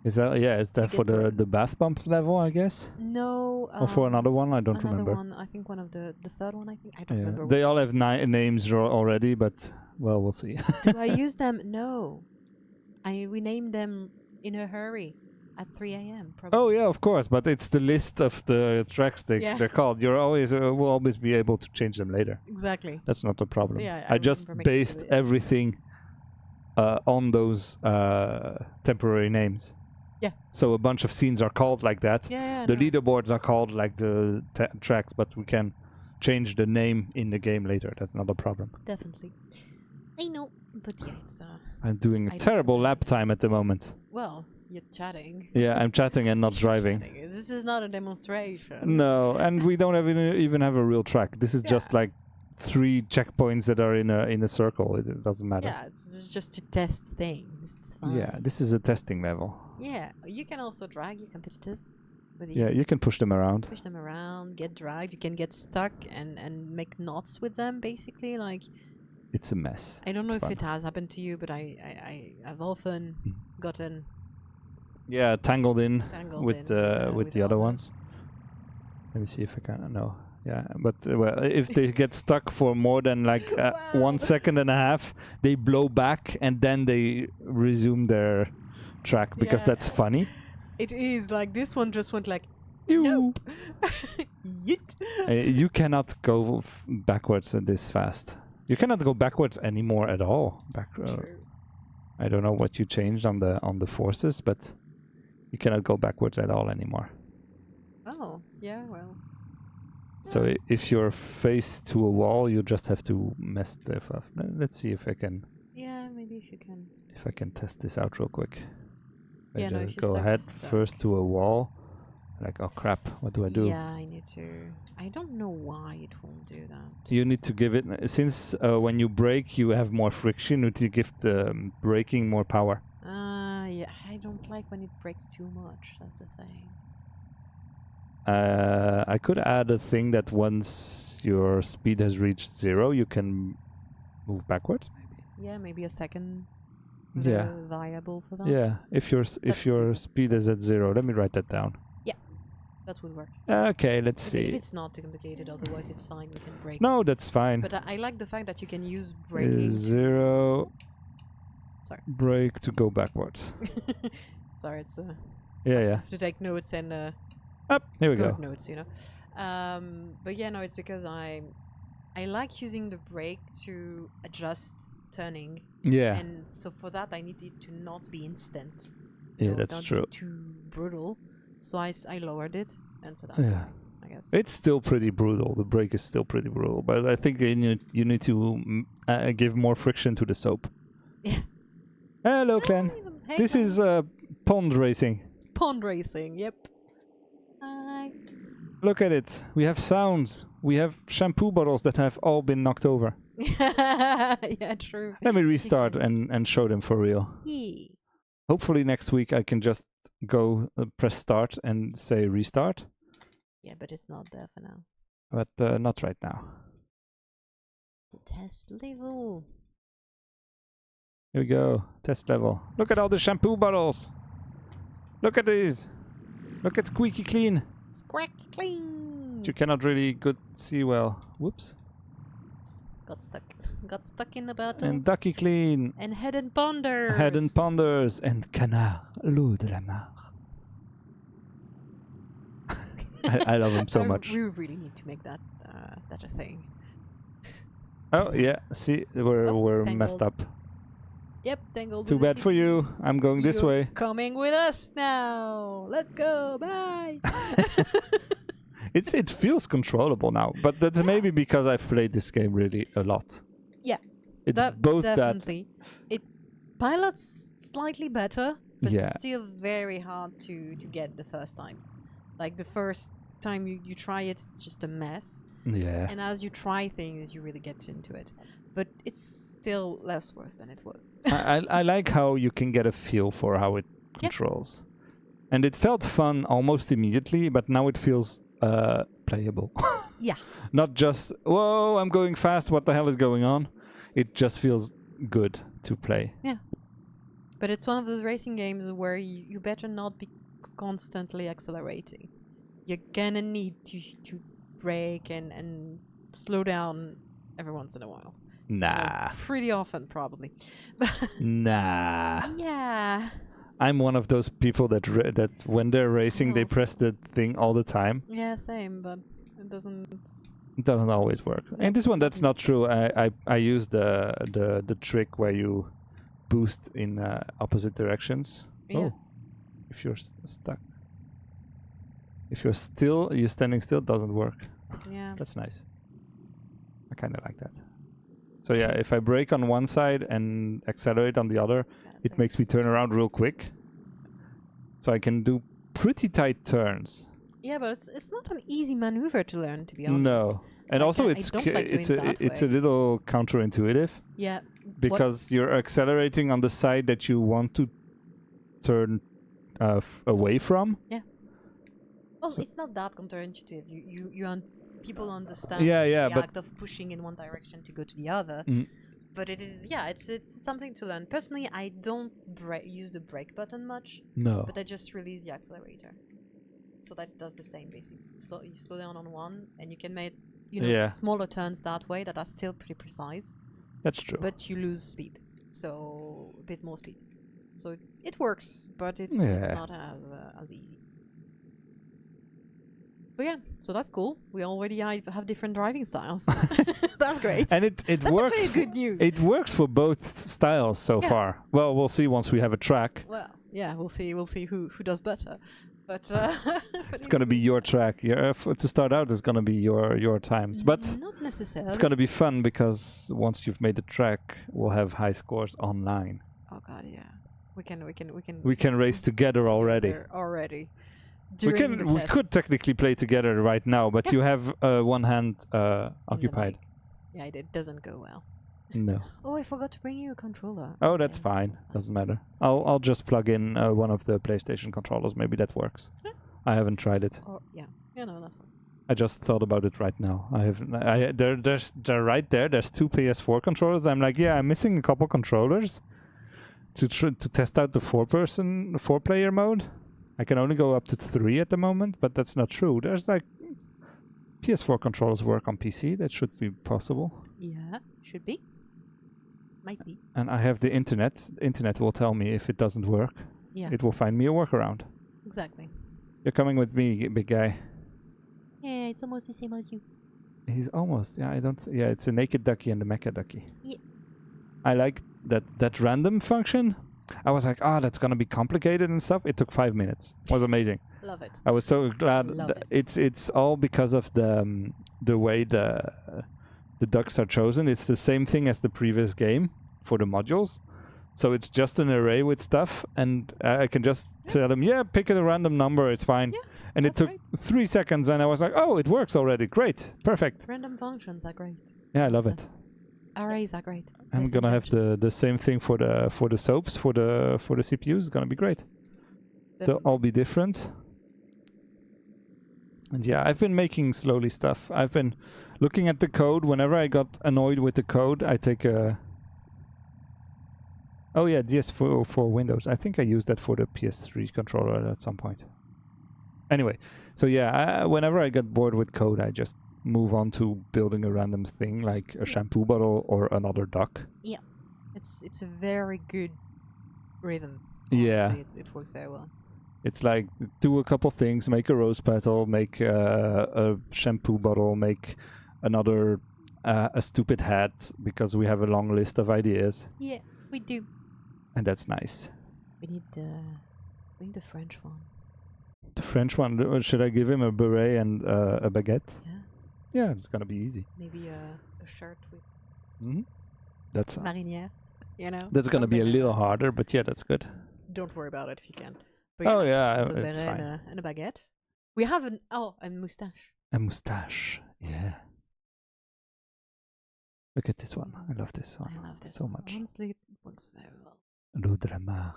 Is that Is that get for the through. bath bumps level? I guess. No. Or for another one? I don't another remember. one. I think one of the third one. I think I don't Yeah. remember. They which all one. have names already, but well, we'll see. Do I use them? No. We named them in a hurry at 3 a.m. Probably. Oh yeah, of course, but it's the list of the tracks they're called. You're always will always be able to change them later. Exactly. That's not a problem. So, yeah, I just remember making the based list. everything on those temporary names. Yeah. So a bunch of scenes are called like that. Yeah. The no. leaderboards are called like the tracks, but we can change the name in the game later. That's not a problem. Definitely. I know, but yeah, it's I'm doing I a don't terrible remember. lap time at the moment. well, you're chatting. Yeah, I'm chatting and not driving. Chatting. This is not a demonstration. No, and we don't even have a real track. This is just Yeah. like 3 checkpoints that are in a circle. It doesn't matter. Yeah, it's just to test things. It's fine. Yeah, this is a testing level. Yeah, you can also drag your competitors with you. Yeah, you can push them around. Push them around, get dragged. You can get stuck and make knots with them. Basically, like It's a mess. I don't know It's if fun. it has happened to you, but I've often gotten Yeah, tangled in tangled with in with the other others. ones. Let me see if I can. No. Yeah, but well, if they get stuck for more than like Wow. 1 second and a half, they blow back and then they resume their track because Yeah. that's funny. It is like this one just went like You nope. Yeet. you cannot go backwards this fast. You cannot go backwards anymore at all. True. I don't know what you changed on the forces, but you cannot go backwards at all anymore. Oh, yeah, well. So if you're faced to a wall, you just have to mess stuff up. Let's see if I Maybe if you can. test this out real quick. I Yeah, no, just if you're go stuck, ahead you're stuck. first to a wall. Like, oh crap, what do I do? Yeah, I need to. I don't know why it won't do that. You need to give it, since when you brake, you have more friction. You need to give the braking more power. Yeah, I don't like when it breaks too much. That's the thing. I could add a thing that once your speed has reached 0, you can move backwards, maybe. Yeah, maybe a second. Yeah. Viable for that. Yeah, if your That would be your good. speed is at 0, let me write that down. That would work. Okay, let's If see. it's not too complicated, otherwise it's fine. We can break. No, that's fine. But I like the fact that you can use braking. 0 Sorry. brake to go backwards. Sorry, it's Yeah, I yeah. have to take notes and Up, here we good go. notes, you know. But yeah, no, it's because I like using the brake to adjust turning, Yeah, and so for that I need it to not be instant. yeah, know, that's not be true. too brutal, so I lowered it, and so that's Yeah. why, I guess. It's still pretty brutal. The brake is still pretty brutal, but I think you need to give more friction to the soap. Yeah. Hello, Clan. Hey, This Clan. is pond racing. Pond racing. Yep. Hi. Look at it. We have sounds. We have shampoo bottles that have all been knocked over. Yeah, true. Let me restart can- and show them for real. Yeah. Hopefully next week I can just go press start and say restart, Yeah, but it's not there for now. but not right now. The test level. Here we go. Test level. Look at all the shampoo bottles. Look at these. Look at squeaky clean. Squack clean. You cannot really see well. Whoops. Got stuck. Got stuck in the battle. And ducky clean. And head and ponders. Head and ponders. And canard. L'eau de la mare. I love him so much. We really need to make that a thing. Oh yeah. See, we're messed tangled. up. Yep, tangled. Too with the bad for you. CDs. I'm going this You're way. Coming with us now. Let's go. Bye. It feels controllable now, but that's maybe because I've played this game really a lot. Yeah, It's both definitely. It pilots slightly better, but Yeah. it's still very hard to get the first times. Like the first time you try it, it's just a mess. that. Yeah. And as you try things, you really get into it. But it's still less worse than it was. I like how you can get a feel for how it controls. And it felt fun almost immediately, but now it feels playable. Yeah. Not just, whoa, I'm going fast, what the hell is going on? It just feels good to play. Yeah. But it's one of those racing games where you better not be constantly accelerating. You're gonna need to brake and slow down every once in a while. Nah. Pretty often, probably. Nah. Yeah. I'm one of those people that when they're racing, they Also. press the thing all the time. Yeah, same, but it doesn't. It doesn't always work. Yep, And this one, that's not not true. I use the trick where you boost in opposite directions. Yeah. Oh, if you're stuck. If you're standing still, doesn't work. Yeah. That's nice. I kind of like that. So yeah, if I brake on one side and accelerate on the other, it makes me turn around real quick. So I can do pretty tight turns. Yeah, but it's not an easy maneuver to learn, to be honest. No, and Like, also I it's don't like doing that it's a way. little counterintuitive. Yeah. Because you're accelerating on the side that you want to turn away from. Yeah. Well, it's not that counterintuitive. People understand Yeah, the but act of pushing in one direction to go to the other. Mm. But it's something to learn. Personally, I don't use the brake button much, no. but I just release the accelerator, so that it does the same basically. You slow down on one, and you can make smaller turns that way that are still pretty precise. That's true. But you lose speed, so a bit more speed. So it works, but it's not as easy. But yeah, so that's cool. We already have different driving styles. That's great. And it that's works. actually good news. It works for both styles so far. Well, we'll see once we have a track. Well, yeah, we'll see who does better. But it's gonna be your track. To start out, it's gonna be your times. But not necessarily. It's gonna be fun because once you've made the track, we'll have high scores online. Oh god, yeah. We can race together already. We could technically play together right now, but you have one hand occupied. Yeah, it doesn't go well. No. Oh, I forgot to bring you a controller. Oh, that's fine. Doesn't matter. I'll just plug in one of the PlayStation controllers. Maybe that works. Yeah. I haven't tried it. Oh, yeah. Yeah, no, that's fine. I just thought about it right now. They're right there. There's two PS4 controllers. I'm like, yeah, I'm missing a couple controllers to test out the four-player mode. I can only go up to 3 at the moment, but that's not true. There's like PS4 controllers work on PC. That should be possible. Yeah, should be. Might be. And I have the internet. The internet will tell me if it doesn't work. Yeah. It will find me a workaround. Exactly. You're coming with me, big guy. Yeah, it's almost the same as you. He's almost. Yeah, it's a naked ducky and a mecha ducky. Yeah. I like that random function. I was like, that's gonna be complicated and stuff. It took 5 minutes. It was amazing. Love it. I was so glad. It's all because of the way the ducks are chosen. It's the same thing as the previous game for the modules. So it's just an array with stuff, and I can just tell them, pick a random number. It's fine. Yeah, and it took 3 seconds, and I was like, oh, it works already. Great, perfect. Random functions are great. Yeah, I love it. Arrays are great. I'm gonna have the same thing for the soaps for the CPUs. It's gonna be great. They'll all be different. And yeah, I've been making slowly stuff. I've been looking at the code. Whenever I got annoyed with the code, I take a... Oh yeah, DS4 for Windows. I think I used that for the PS3 controller at some point. Anyway, so yeah, whenever I get bored with code, I just move on to building a random thing like a shampoo bottle or another duck. Yeah, it's a very good rhythm. Honestly. Yeah, it works very well. It's like do a couple things, make a rose petal, make a shampoo bottle, make another a stupid hat, because we have a long list of ideas. Yeah, we do. And that's nice. We need the French one. The French one. Should I give him a beret and a baguette? Yeah. Yeah, it's gonna be easy. Maybe a shirt with that's marinière. That's gonna be a little harder, but yeah, that's good. Don't worry about it if you can. But it's fine. And a baguette. We have a moustache. A moustache, yeah. Look at this one. I love this one. I love this so one. much. Honestly, it works very well. L'eau-de-la-mar.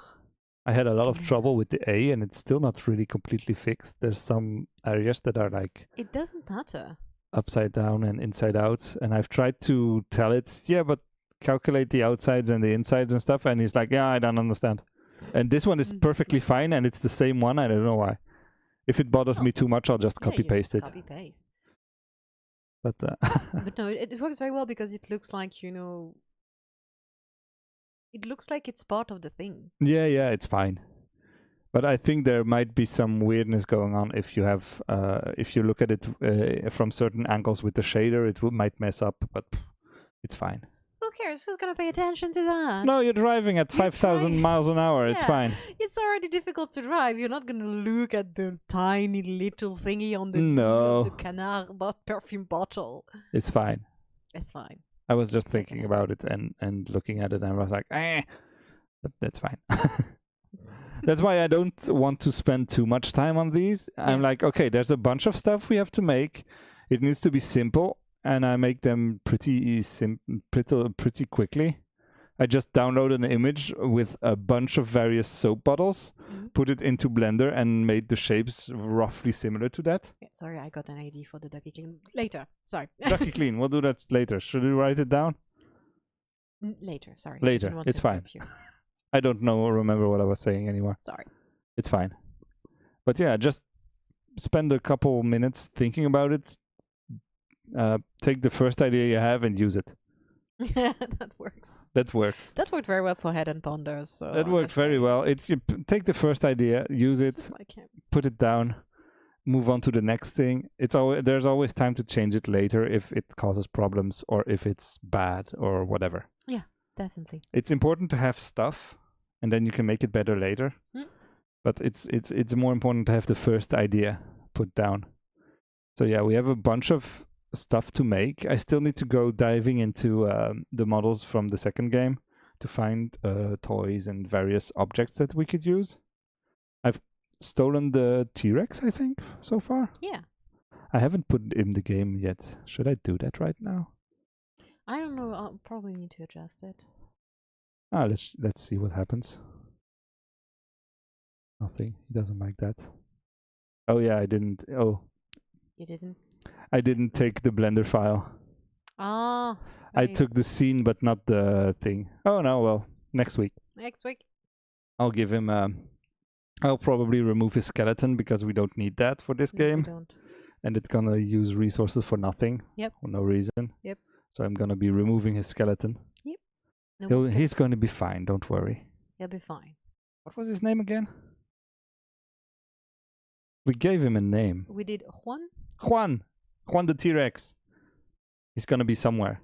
I had a lot of trouble with the A, and it's still not really completely fixed. There's some areas that are like... It doesn't matter. Upside down and inside out. And I've tried to tell it, but calculate the outsides and the insides and stuff. And he's like, I don't understand. And this one is perfectly fine, and it's the same one. I don't know why. If it bothers me too much, I'll just copy paste it. Copy paste. But But no, it works very well because it looks like it looks like it's part of the thing. yeah, it's fine. But I think there might be some weirdness going on if you have if you look at it from certain angles with the shader. It might mess up, but it's fine. Who cares? Who's gonna pay attention to that? No, you're driving at 5,000 miles an hour. It's fine. It's already difficult to drive. You're not gonna look at the tiny little thingy on the No. of the canard perfume bottle. It's fine. It's fine. I was just thinking about it and looking at it, and I was like, but that's fine. That's why I don't want to spend too much time on these. I'm like, okay, there's a bunch of stuff we have to make. It needs to be simple, and I make them pretty quickly. I just downloaded an image with a bunch of various soap bottles, put it into Blender, and made the shapes roughly similar to that. Yeah, sorry, I got an idea for the ducky clean later. Sorry. Ducky clean. We'll do that later. Should we write it down? Later. Sorry. Later. It's fine. I don't remember what I was saying anymore. Sorry. It's fine. But yeah, just spend a couple minutes thinking about it. Take the first idea you have and use it. That works. That works. That worked very well for Head and Ponders. So that worked very well. Take the first idea, use it, put it down, move on to the next thing. There's always time to change it later if it causes problems or if it's bad or whatever. Yeah, definitely. It's important to have stuff, and then you can make it better later. But it's more important to have the first idea put down. So yeah, we have a bunch of stuff to make. I still need to go diving into the models from the second game to find toys and various objects that we could use. I've stolen the T-Rex, I think, so far. Yeah. I haven't put it in the game yet. Should I do that right now? I don't know. I'll probably need to adjust it. Let's see what happens. Nothing. He doesn't like that. Oh yeah, I didn't. Oh. You didn't? I didn't take the Blender file. Ah. I took the scene, but not the thing. Oh no, well, next week. Next week. I'll give him. I'll probably remove his skeleton because we don't need that for this game. We don't. And it's gonna use resources for nothing. Yep. For no reason. Yep. So I'm gonna be removing his skeleton. Yep. No, he's going to be fine. Don't worry. He'll be fine. What was his name again? We gave him a name. We did Juan. Juan the T-Rex. He's gonna be somewhere.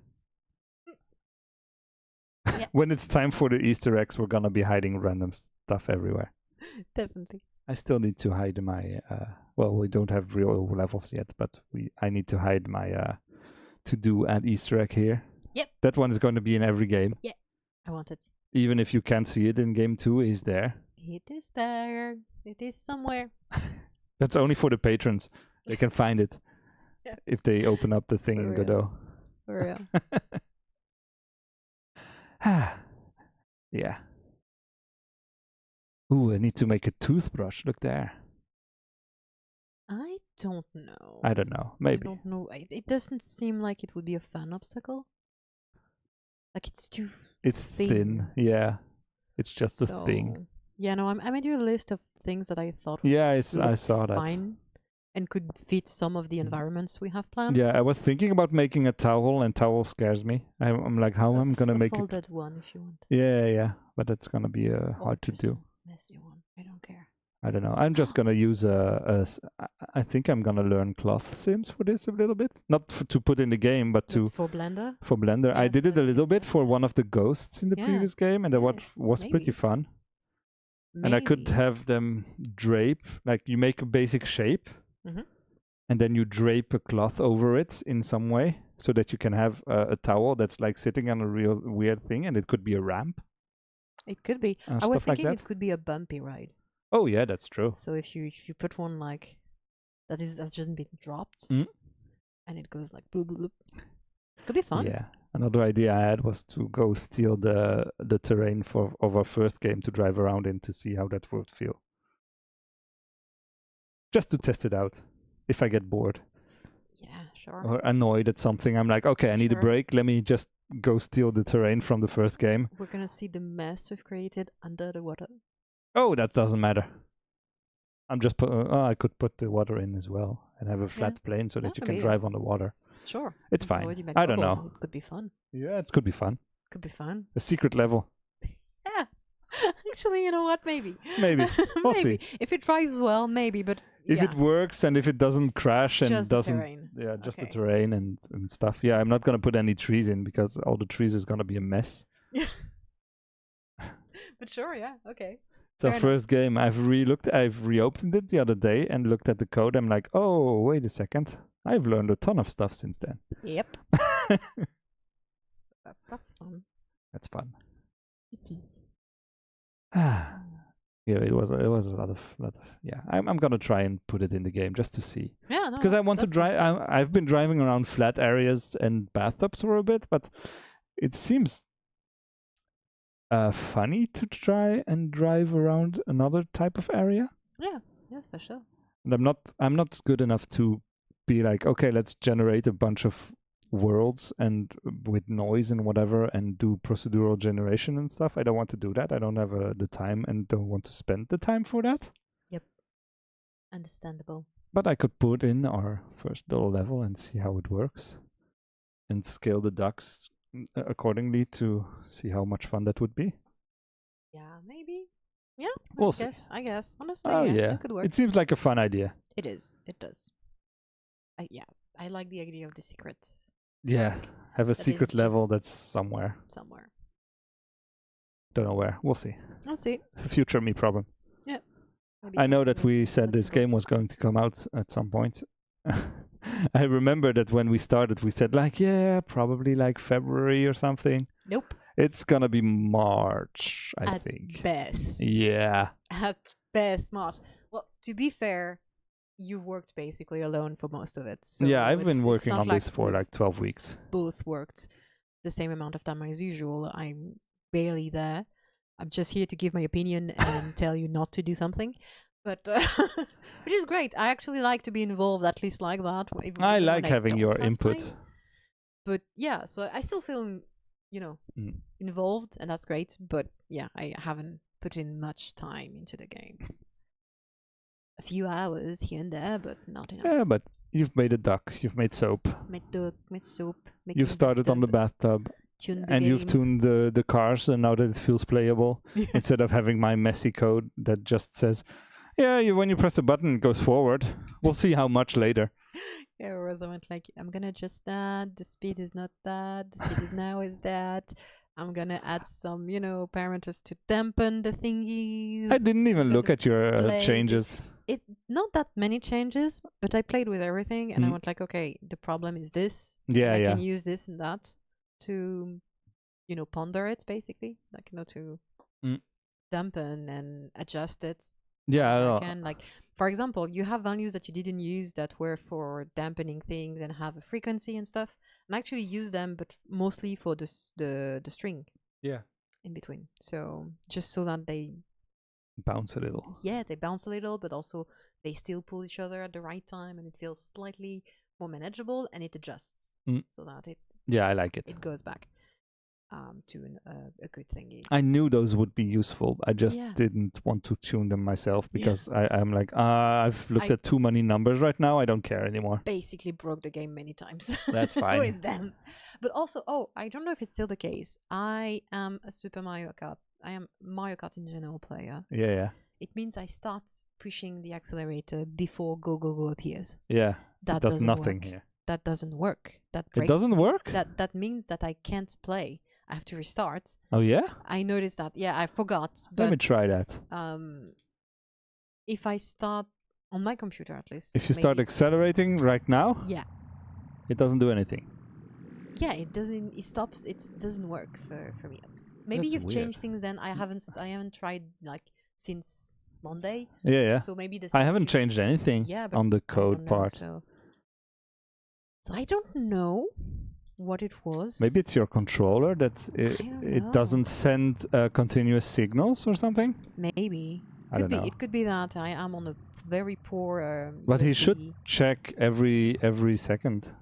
Yeah. When it's time for the Easter eggs, we're gonna be hiding random stuff everywhere. Definitely. I still need to hide my. Well, we don't have real levels yet, but I need to hide my to-do and Easter egg here. Yep. That one is going to be in every game. Yeah. I want it. Even if you can't see it in game 2, he's there. It is there. It is somewhere. That's only for the patrons. They can find it. Yeah. If they open up the thing in Godot. For real. Yeah. Ooh, I need to make a toothbrush. Look there. I don't know. I don't know. Maybe. I don't know. It doesn't seem like it would be a fun obstacle. Like it's too. It's thin. Yeah. It's just a thing. Yeah, no, I made you a list of things that I thought. Yeah, I saw that. Fine, and could fit some of the environments we have planned. Yeah, I was thinking about making a towel, and towel scares me. I'm like, how am I gonna make it? Folded one if you want. Yeah, but that's gonna be hard to do. Messy one. I don't care. I don't know. I'm just gonna use I think I'm gonna learn cloth sims for this a little bit. Not to put in the game, but for Blender. For Blender, Yeah, I did it a little bit for fantastic. one of the ghosts in the previous game, and that was pretty fun. Maybe. And I could have them drape, like you make a basic shape, and then you drape a cloth over it in some way, so that you can have a towel that's like sitting on a real weird thing, and it could be a ramp. It could be. I was thinking it could be a bumpy ride. Oh yeah, that's true. So if you put one like that's just been dropped, and it goes like bloop, bloop, bloop. Could be fun. Yeah. Another idea I had was to go steal the terrain of our first game to drive around in to see how that would feel. Just to test it out. If I get bored. Yeah, sure. Or annoyed at something, I'm like, okay, I need a break. Let me just go steal the terrain from the first game. We're gonna see the mess we've created under the water. Oh, that doesn't matter. I'm just I could put the water in as well and have a flat plane so that you can drive on the water. Sure. It's fine. I don't know. It could be fun. Yeah, it could be fun. Could be fun. A secret level. Yeah. Actually, you know what? Maybe. Maybe. We'll see. If it drives well, maybe. But if it works and if it doesn't crash and just doesn't, the terrain. yeah, just the terrain and stuff. Yeah, I'm not gonna put any trees in because all the trees is gonna be a mess. Yeah. But sure, yeah, okay. It's our first game. I've reopened it the other day and looked at the code. I'm like, oh, wait a second. I've learned a ton of stuff since then. Yep. So that's fun. That's fun. It is. Yeah, it was a lot of yeah. I'm gonna try and put it in the game just to see. Yeah, no. Because I want to drive. I've been driving around flat areas and bathtubs for a bit, but it seems funny to try and drive around another type of area. Yeah, yes, for sure. And I'm not good enough to be like, okay, let's generate a bunch of worlds and with noise and whatever and do procedural generation and stuff. I don't want to do that. I don't have the time and don't want to spend the time for that. Yep. Understandable. But I could put in our first little level and see how it works and scale the ducks accordingly to see how much fun that would be. Yeah, maybe. Yeah, we'll see. I guess. Honestly, yeah. It could work. It seems like a fun idea. It is. It does. I like the idea of the secret. Yeah, have a secret level that's somewhere. Somewhere. Don't know where. We'll see. I'll see. Future me problem. Yeah. I know that we said this game was going to come out at some point. I remember that when we started, we said like, yeah, probably like February or something. Nope. It's gonna be March, I think. At best. Yeah. At best, March. Well, to be fair, you worked basically alone for most of it. So yeah, I've been working on this for like 12 weeks. Both worked the same amount of time as usual. I'm barely there. I'm just here to give my opinion and tell you not to do something. But which is great. I actually like to be involved, at least like that. I like having your input. Time. But yeah, so I still feel, involved, and that's great. But yeah, I haven't put in much time into the game. A few hours here and there, but not enough. Yeah, but you've made a duck. You've made soap. Made duck, made soap. You've started on the bathtub. You've tuned the cars, and now that it feels playable, instead of having my messy code that just says, yeah, when you press a button, it goes forward. We'll see how much later. Yeah, whereas I went like, I'm gonna adjust that. The speed is not that. The speed is now is that. I'm gonna add some, parameters to dampen the thingies. I didn't even look at your changes. It's not that many changes, but I played with everything, and I went like, okay, the problem is this. Yeah, I can use this and that to, ponder it basically, like to dampen and adjust it. Yeah, I can for example, you have values that you didn't use that were for dampening things and have a frequency and stuff, and I actually use them, but mostly for the string. Yeah. In between, so just so that they bounce a little. Yeah, they bounce a little, but also they still pull each other at the right time, and it feels slightly more manageable, and it adjusts so that it. Yeah, I like it. It goes back to a good thingy. I knew those would be useful. I just didn't want to tune them myself because I'm like, I've looked at too many numbers right now. I don't care anymore. Basically broke the game many times. That's fine. With them. But also, I don't know if it's still the case. I am a Super Mario Kart. I am Mario Kart in general player. Yeah. It means I start pushing the accelerator before go appears. Yeah. That does nothing work. here. That doesn't work. It doesn't work? That means that I can't play. I have to restart. Oh yeah? I noticed that. Yeah, I forgot. But, let me try that. If I start on my computer at least. If you start accelerating right now? Yeah. It doesn't do anything. Yeah, it doesn't. It stops. It doesn't work for me. Maybe you've changed things. Then I haven't tried since Monday. Yeah. So maybe I haven't changed anything on the code part. So I don't know what it was. Maybe it's your controller that it doesn't send continuous signals or something. Maybe. I don't know. It could be that I am on a very poor. But USB. he should check every second.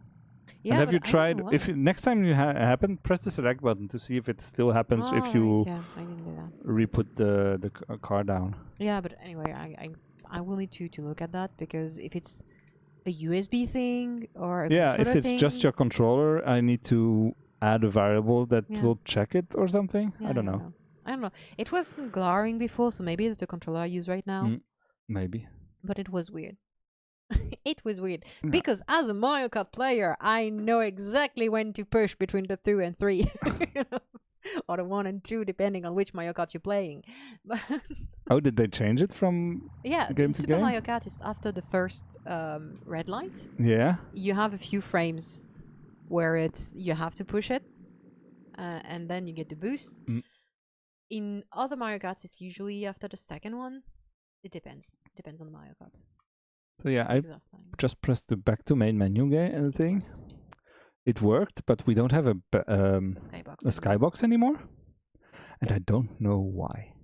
Yeah, and have but you I don't know tried? If why. next time you happen, press the select button to see if it still happens Oh, if you right, yeah, I didn't do that. re-put the car down. Yeah, but anyway, I will need to look at that, because if it's a USB thing or a Yeah, controller if it's thing, just your controller, I need to add a variable that Yeah. will check it or something. yeah, I don't know. I don't know. It wasn't glaring before, so maybe it's the controller I use right now. Maybe. But it was weird. It was weird Yeah. because as a Mario Kart player, I know exactly when to push between the 2 and 3. Or the 1 and 2, depending on which Mario Kart you're playing. But Oh, did they change it from yeah, game in to Super game? Mario Kart is after the first red light. Yeah. You have a few frames where you have to push it, and then you get the boost. In other Mario Karts, it's usually after the second one. It depends. Depends on the Mario Kart. So yeah, The I exhaust time. just pressed the back to main menu thing. Right. It worked, but we don't have a The skybox. a skybox anymore, and I don't know why.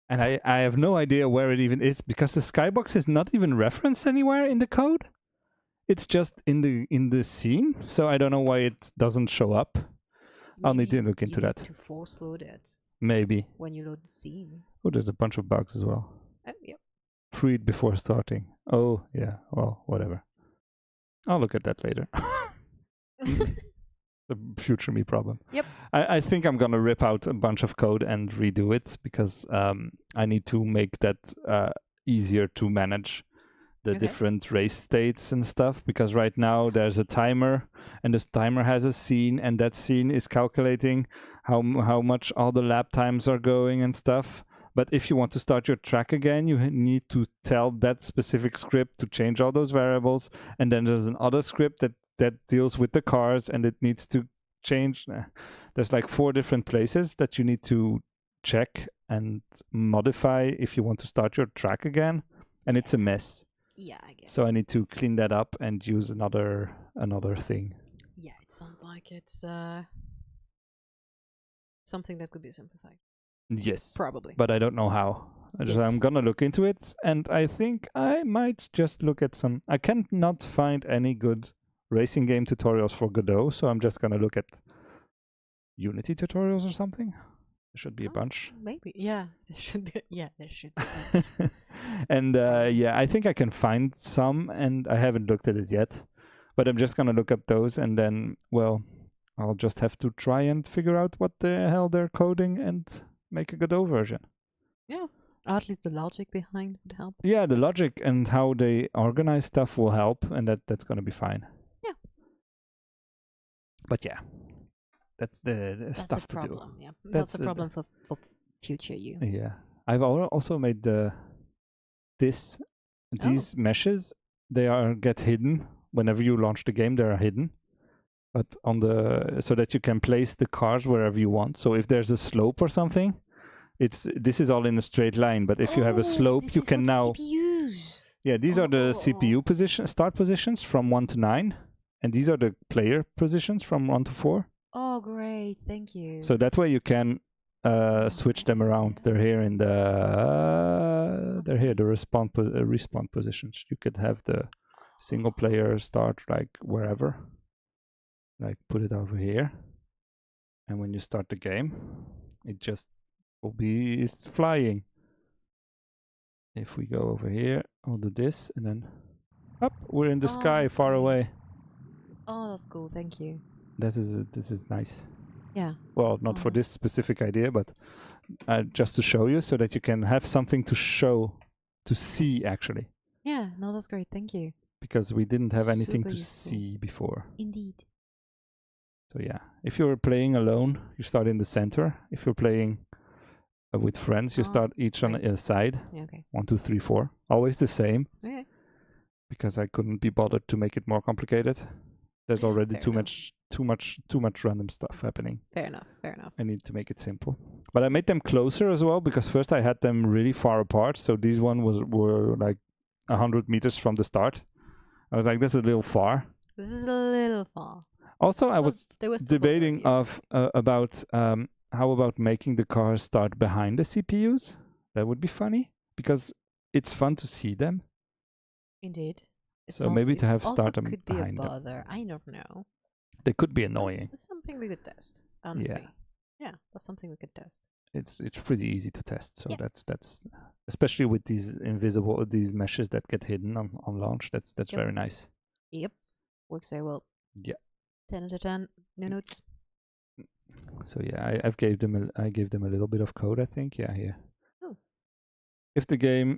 And I have no idea where it even is, because the skybox is not even referenced anywhere in the code. It's just in the scene, so I don't know why it doesn't show up. I'll need to look into that. To force load it Maybe. when you load the scene. Oh, there's a bunch of bugs as well. Yep. Freed before starting. Oh, yeah. Well, whatever. I'll look at that later. The future me problem. Yep. I think I'm gonna rip out a bunch of code and redo it, because I need to make that easier to manage the different race states and stuff, because right now there's a timer, and this timer has a scene, and that scene is calculating how much all the lap times are going and stuff. But if you want to start your track again, you need to tell that specific script to change all those variables, and then there's another script that deals with the cars, and it needs to change. There's like 4 different places that you need to check and modify if you want to start your track again, and it's a mess. Yeah, I guess. So I need to clean that up and use another thing. Yeah, it sounds like it's something that could be simplified. Yes. Probably. But I don't know how. Yet. I'm gonna look into it, and I think I might just look at some. I cannot find any good racing game tutorials for Godot, so I'm just gonna look at Unity tutorials or something. There should be a bunch. Maybe. Yeah, there should be. Yeah, there should be. And yeah, I think I can find some, and I haven't looked at it yet. But I'm just gonna look up those, and then, well, I'll just have to try and figure out what the hell they're coding and make a Godot version. Yeah. Or at least the logic behind would help. Yeah, the logic and how they organize stuff will help, and that's gonna be fine. Yeah. But yeah, that's the stuff to do. Problem. Yeah, that's a problem for future you. Yeah, I've also made these meshes. They get hidden whenever you launch the game. They are hidden, but so that you can place the cars wherever you want. So if there's a slope or something, this is all in a straight line. But if you have a slope, you can now. CPUs. Yeah, these are the CPU start positions from 1 to 9, and these are the player positions from 1 to 4. Oh, great! Thank you. So that way you can switch them around. They're here in the respawn positions. You could have the single player start like wherever, like put it over here, and when you start the game, it just will be flying. If we go over here, I'll do this, and then up, we're in the sky, far away. Oh, that's cool. Thank you. This is nice. Yeah. Well, not for this specific idea, but just to show you, so that you can have something to see actually. Yeah. No, that's great. Thank you. Because we didn't have anything Super to useful. see before. Indeed. So yeah, if you're playing alone, you start in the center. If you're playing with friends, you start each on a side. Yeah, okay. 1, 2, 3, 4. Always the same. Okay. Because I couldn't be bothered to make it more complicated. There's already too much random stuff happening. Fair enough. Fair enough. I need to make it simple. But I made them closer as well, because first I had them really far apart. So these were like 100 meters from the start. I was like, that's a little far. This is a little far. Also, I was debating about how about making the cars start behind the CPUs. That would be funny, because it's fun to see them. Indeed. So maybe to have also start them could be a behind them. bother. I don't know. They could be annoying. It's something we could test. Honestly, yeah, that's something we could test. It's pretty easy to test. So Yeah. that's especially with these these meshes that get hidden on launch. That's Yep. very nice. Yep, works very well. Yeah. 10 out of 10. No notes. So yeah, I gave them a little bit of code. I think here. Oh. If the game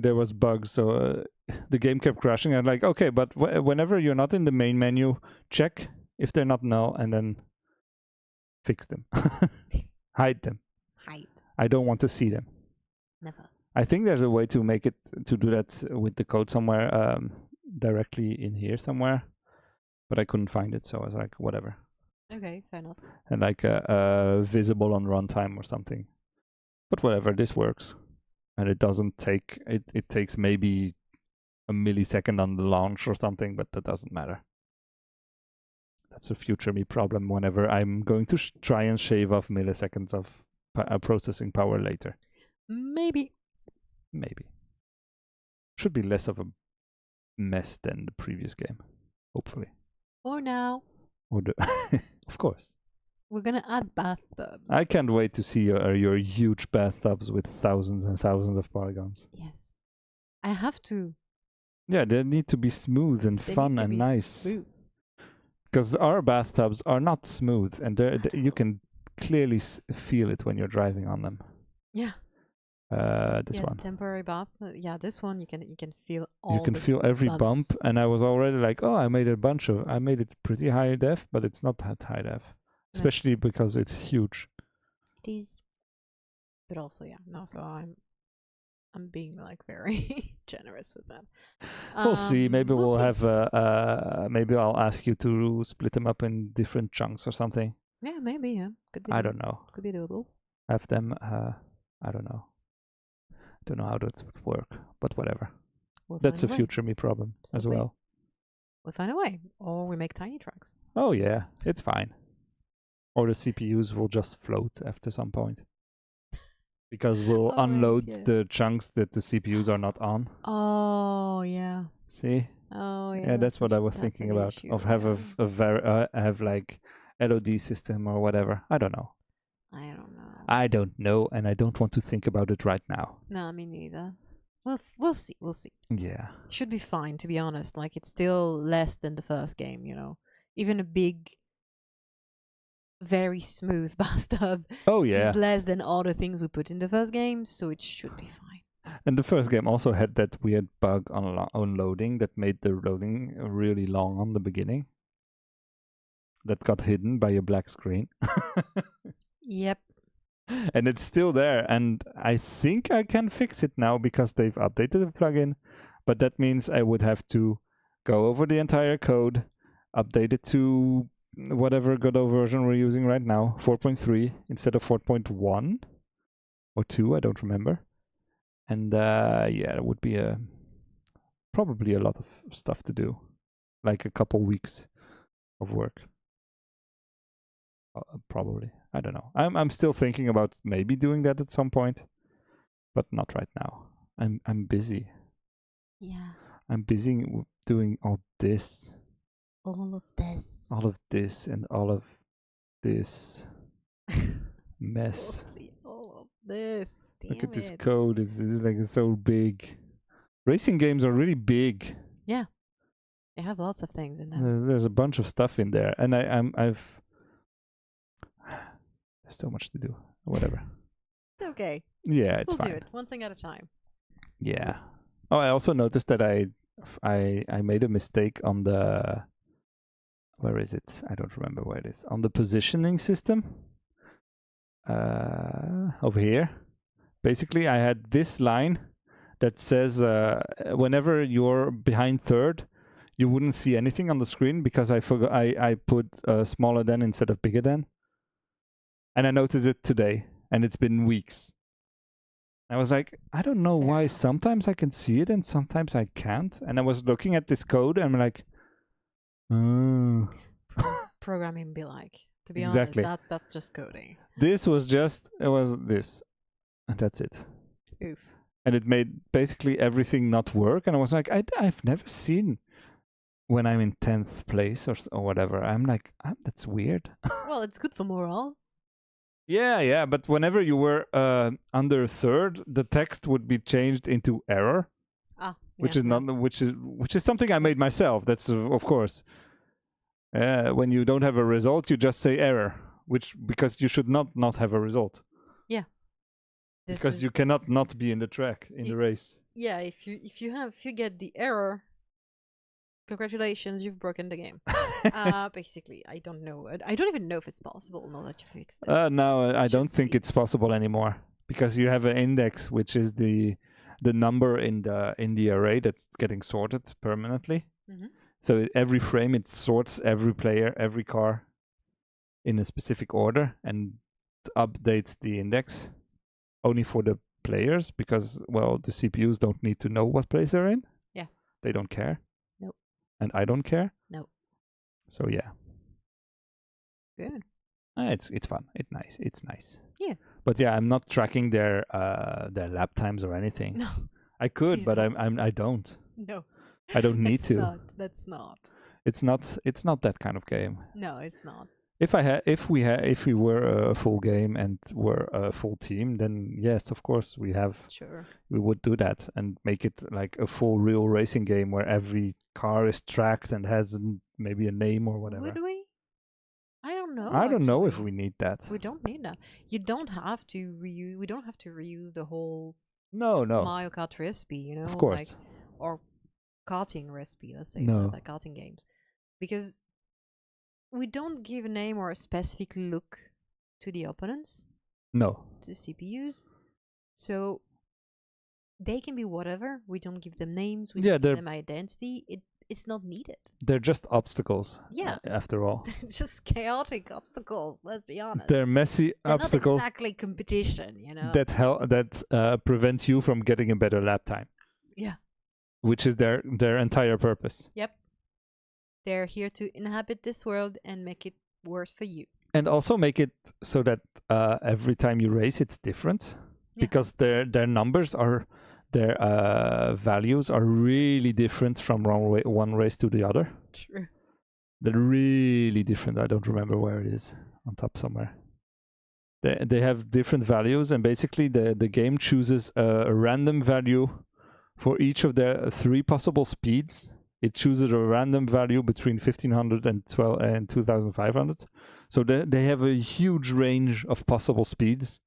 there was bugs, so the game kept crashing. I'm like, okay, but whenever you're not in the main menu, check if they're not null and then fix them, hide them. Hide. I don't want to see them. Never. I think there's a way to do that with the code somewhere, directly in here somewhere, but I couldn't find it, so I was like, whatever. Okay, fair enough. And like visible on runtime or something, but whatever, this works, and it doesn't take it takes maybe a millisecond on the launch or something, but that doesn't matter. That's a future me problem whenever I'm going to try and shave off milliseconds of processing power later. Maybe. Should be less of a mess than the previous game, hopefully. For now. Of course. We're gonna add bathtubs. I can't wait to see your huge bathtubs with thousands and thousands of polygons. Yes. I have to. Yeah, they need to be smooth and fun and nice. Because our bathtubs are not smooth, and you can clearly feel it when you're driving on them. Yeah. This one. Temporary bath. Yeah, this one you can feel all. You can feel every bump, and I was already like, oh, I made it pretty high def, but it's not that high def, especially because it's huge. It is. But also, yeah, no. So I'm being like very generous with that. We'll see. Maybe we'll have. Maybe I'll ask you to split them up in different chunks or something. Yeah, maybe. Yeah, could be. I don't know. Could be doable. Have them. I don't know. Don't know how that would work, but whatever. That's a future me problem as well. We'll find a way, or we make tiny tracks. Oh yeah, it's fine. Or the CPUs will just float after some point, because we'll unload the chunks that the CPUs are not on. Oh yeah. See? Oh yeah. Yeah, that's what I was thinking about. Issue, of have have like LOD system or whatever. I don't know. I don't know, and I don't want to think about it right now. No, me neither. We'll see. We'll see. Yeah. Should be fine, to be honest. Like, it's still less than the first game, Even a big, very smooth bathtub is less than all the things we put in the first game, so it should be fine. And the first game also had that weird bug on loading that made the loading really long on the beginning. That got hidden by a black screen. Yep. And it's still there, and I think I can fix it now because they've updated the plugin, but that means I would have to go over the entire code, update it to whatever Godot version we're using right now, 4.3 instead of 4.1 or 2, I don't remember. And it would be probably a lot of stuff to do, like a couple weeks of work. Probably. I don't know. I'm still thinking about maybe doing that at some point, but not right now. I'm busy. Yeah. I'm busy doing all this. All of this. All of this and all of this mess. All of this. Look at this code. It's like so big. Racing games are really big. Yeah. They have lots of things in them. There's a bunch of stuff in there, and I've there's so much to do. Whatever. It's okay. Yeah, it's fine. We'll do it one thing at a time. Yeah. Oh, I also noticed that I made a mistake on the, where is it? I don't remember where it is. On the positioning system. Over here. Basically, I had this line that says whenever you're behind third, you wouldn't see anything on the screen because I forgot I put smaller than instead of bigger than. And I noticed it today, and it's been weeks. I was like, I don't know why sometimes I can see it and sometimes I can't. And I was looking at this code and I'm like, Programming be like. To be Exactly. honest, that's just coding. It was this, and that's it. Oof. and it made basically everything not work. And I was like, I've never seen when I'm in 10th place or whatever. I'm like, that's weird. Well, it's good for morale. Yeah, but whenever you were under third, the text would be changed into error, which is not which is something I made myself. That's of course. When you don't have a result, you just say error, because you should not have a result. Yeah. Because you cannot not be in the track in the race. Yeah, if you get the error, congratulations, you've broken the game. Basically, I don't know. I don't even know if it's possible now that you fixed it. No, I don't think it's possible anymore, because you have an index, which is the number in the array that's getting sorted permanently. Mm-hmm. So every frame it sorts every player, every car in a specific order and updates the index only for the players, because, well, the CPUs don't need to know what place they're in. Yeah. They don't care. Nope. And I don't care. No. So yeah. Good. It's fun. It's nice. Yeah. But yeah, I'm not tracking their lap times or anything. No. I could, but don't. I don't. No. I don't need to. That's not. It's not that kind of game. No, it's not. If we were a full game and were a full team, then yes, of course we would do that and make it like a full real racing game where every car is tracked and has maybe a name or whatever. Would we? I don't know. I don't know if we need that. We don't need that. You don't have to reuse. We don't have to reuse the whole no Mario Kart recipe, you know, of course, like, or karting recipe. Let's say no. like karting games, because we don't give a name or a specific look to the opponents. No. To the CPUs, so they can be whatever. We don't give them names. We don't give them identity. It's not needed. They're just obstacles. Yeah. After all. Just chaotic obstacles. Let's be honest. They're messy obstacles. Not exactly competition, you know. That prevents you from getting a better lap time. Yeah. Which is their entire purpose. Yep. They're here to inhabit this world and make it worse for you. And also make it so that every time you race, it's different. Yeah. Because their numbers are. Their values are really different from one race to the other. True. They're really different. I don't remember where it is. On top somewhere. They have different values, and basically the game chooses a random value for each of their 3 possible speeds. It chooses a random value between 1500 and 2500. So they have a huge range of possible speeds.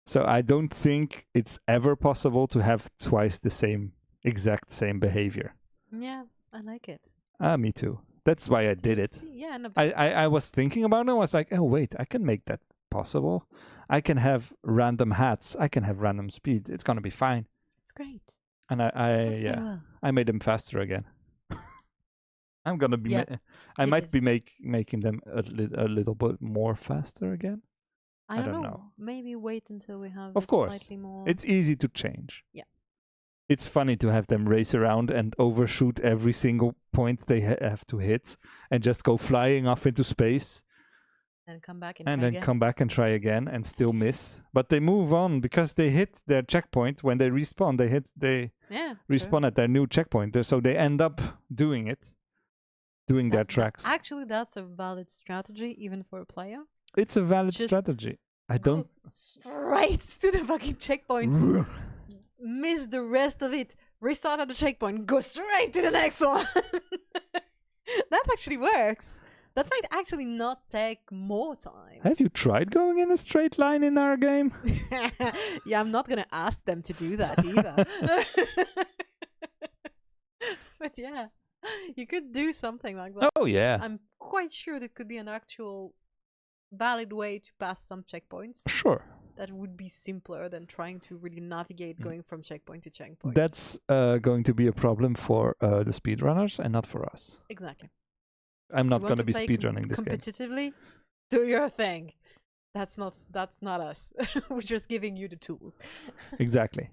So I don't think it's ever possible to have twice the exact same behavior. Yeah, I like it. Me too. That's why I did it. Yeah, no, I was thinking about it. I was like, oh wait, I can make that possible. I can have random hats. I can have random speeds. It's gonna be fine. It's great. And I made them faster again. I'm gonna be. I might be making them a little bit more faster again. I don't know. Maybe wait until we have slightly more. It's easy to change. Yeah. It's funny to have them race around and overshoot every single point they have to hit and just go flying off into space. And come back come back and try again and still miss. But they move on because they hit their checkpoint. When they respawn, they respawn at their new checkpoint. So they end up doing their tracks. Actually, that's a valid strategy even for a player. It's a valid strategy. I don't straight to the fucking checkpoint. Miss the rest of it. Restart at the checkpoint. Go straight to the next one. That actually works. That might actually not take more time. Have you tried going in a straight line in our game? Yeah, I'm not gonna ask them to do that either. But yeah, you could do something like that. Oh yeah. I'm quite sure that could be an actual valid way to pass some checkpoints. Sure. That would be simpler than trying to really navigate going from checkpoint to checkpoint. That's going to be a problem for the speedrunners and not for us. Exactly. I'm not going to be speedrunning this game. Competitively, do your thing. That's not us. We're just giving you the tools. Exactly.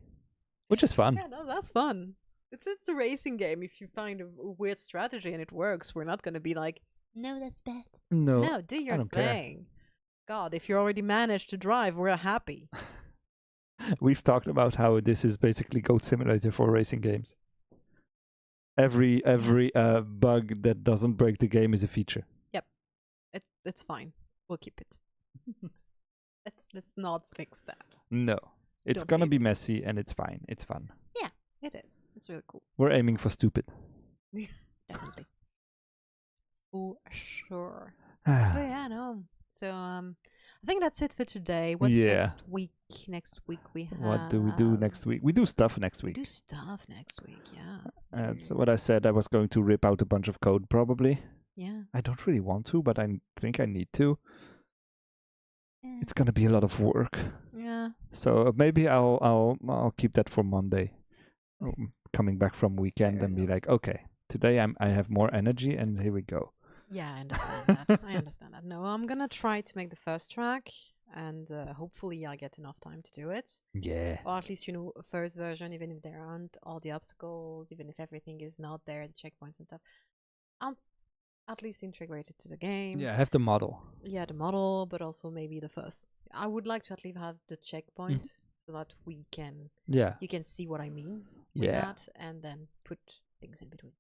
Which is fun. Yeah, no, that's fun. It's a racing game. If you find a weird strategy and it works, we're not going to be like, no, that's bad. No, do your thing. Care. God, if you already managed to drive, we're happy. We've talked about how this is basically Goat Simulator for racing games. Every bug that doesn't break the game is a feature. It's fine. We'll keep it. let's not fix that. No, it's Don't gonna need be messy and it's fine. It's fun. Yeah, it is. It's really cool. We're aiming for stupid. Definitely. For sure. But yeah, no. So I think that's it for today. What's Yeah. next week? Next week we have. What do we do next week? We do stuff next We week. do stuff next week. Yeah. That's what I said. I was going to rip out a bunch of code probably. Yeah. I don't really want to, but I think I need to. Yeah. It's gonna be a lot of work. Yeah. So maybe I'll keep that for Monday. Coming back from weekend Fair and be enough. like, okay, today I have more energy and here we go. Yeah, I understand that. I understand that. No, I'm gonna try to make the first track, and hopefully I get enough time to do it. Yeah. Or at least, a first version, even if there aren't all the obstacles, even if everything is not there, the checkpoints and stuff. I'm at least integrated to the game. Yeah, I have the model. Yeah, the model, but also maybe the first. I would like to at least have the checkpoint so that you can see what I mean with that, and then put things in between.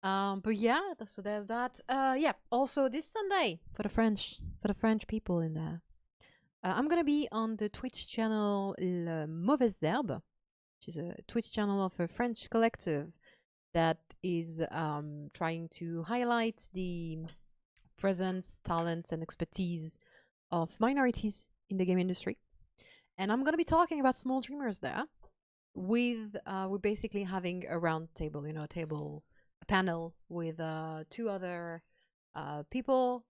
But yeah, so there's that. Yeah. Also, this Sunday for the French people in there, I'm gonna be on the Twitch channel Le Mauvaise Herbe, which is a Twitch channel of a French collective that is trying to highlight the presence, talents, and expertise of minorities in the game industry. And I'm gonna be talking about small dreamers there. With we're basically having a round table, a panel with two other people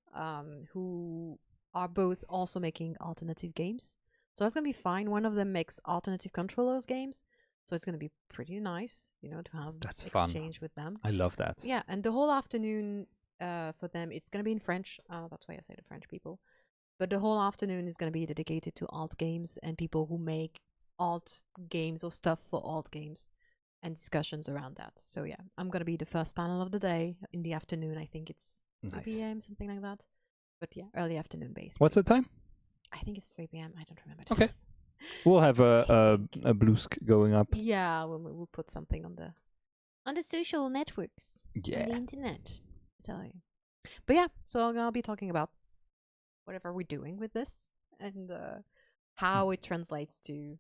who are both also making alternative games. So that's gonna be fine. One of them makes alternative controllers games, so it's gonna be pretty nice, to have exchange with them. I love that. Yeah, and the whole afternoon for them, it's gonna be in French. That's why I say the French people. But the whole afternoon is gonna be dedicated to alt games and people who make alt games or stuff for alt games and discussions around that. So yeah, I'm gonna be the first panel of the day in the afternoon. I think it's 3 p.m. something like that. But yeah, early afternoon basically. What's the time? I think it's 3 p.m. I don't remember. Okay. We'll have a bloosk going up. Yeah, we'll put something on the social networks. Yeah. On the internet. I tell you. But yeah, so I'll be talking about whatever we're doing with this and how it translates to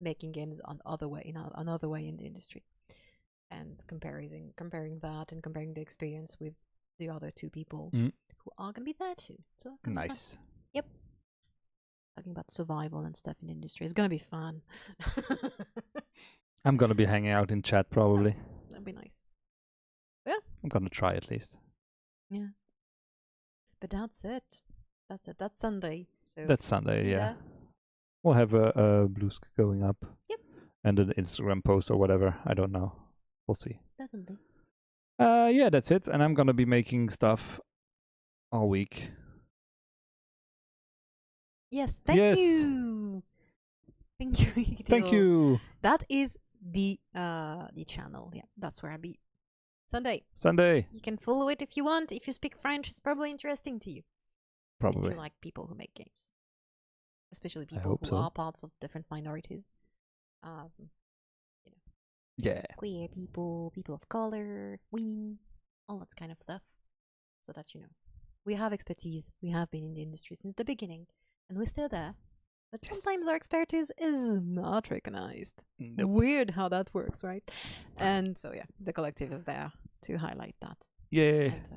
making games another way in the industry, and comparing that and comparing the experience with the other two people who are gonna be there too. So that's gonna be fun. Yep. Talking about survival and stuff in the industry. It's gonna be fun. I'm gonna be hanging out in chat probably. That'd be nice. Yeah. I'm gonna try at least. Yeah. But that's it. That's Sunday. So That's Sunday, yeah. there. We'll have a bloosk going up. Yep. And an Instagram post or whatever. I don't know. We'll see. Definitely. Yeah, that's it. And I'm gonna be making stuff all week. Yes, thank you. Thank you. Thank you. That is the channel. Yeah, that's where I'll be. Sunday. You can follow it if you want. If you speak French, it's probably interesting to you. Probably. If you like people who make games. Especially people who are parts of different minorities. Yeah. Queer people, people of color, women, all that kind of stuff. So that we have expertise. We have been in the industry since the beginning, and we're still there. But sometimes our expertise is not recognized. Nope. Weird how that works, right? And so yeah, the collective is there to highlight that. Yeah. And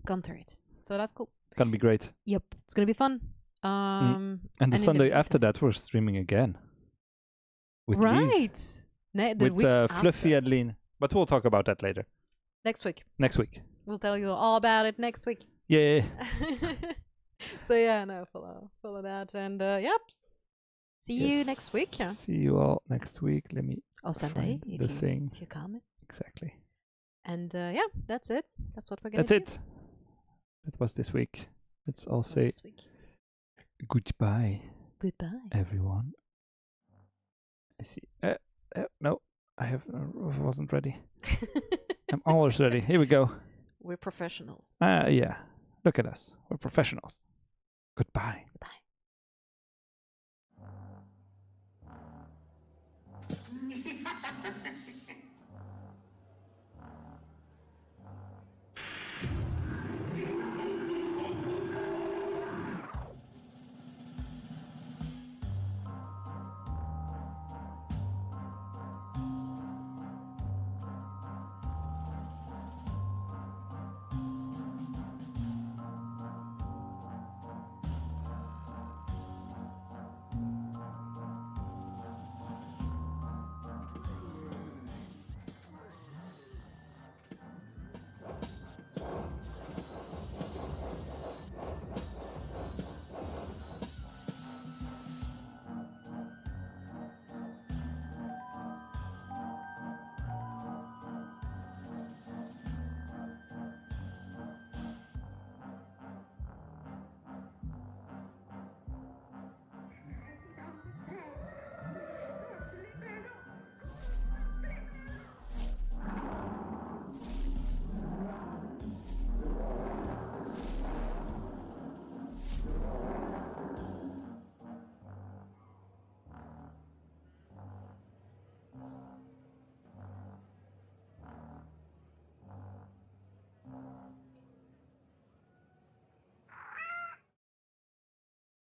counter it. So that's cool. Gonna be great. Yep, it's gonna be fun. And the Sunday after that, we're streaming again. With Lise. With Fluffy Adeline. But we'll talk about that later. Next week. We'll tell you all about it next week. Yeah. So yeah, no, follow that, and yep. See you next week. Yeah. See you all next week. Let me. Sunday if you come. Exactly. And yeah, that's it. That's what we're gonna do. That's it. That was this week. Let's all say goodbye. Goodbye, everyone. I see. No, I wasn't ready. I'm always ready. Here we go. We're professionals. Yeah. Look at us. We're professionals. Goodbye. Goodbye.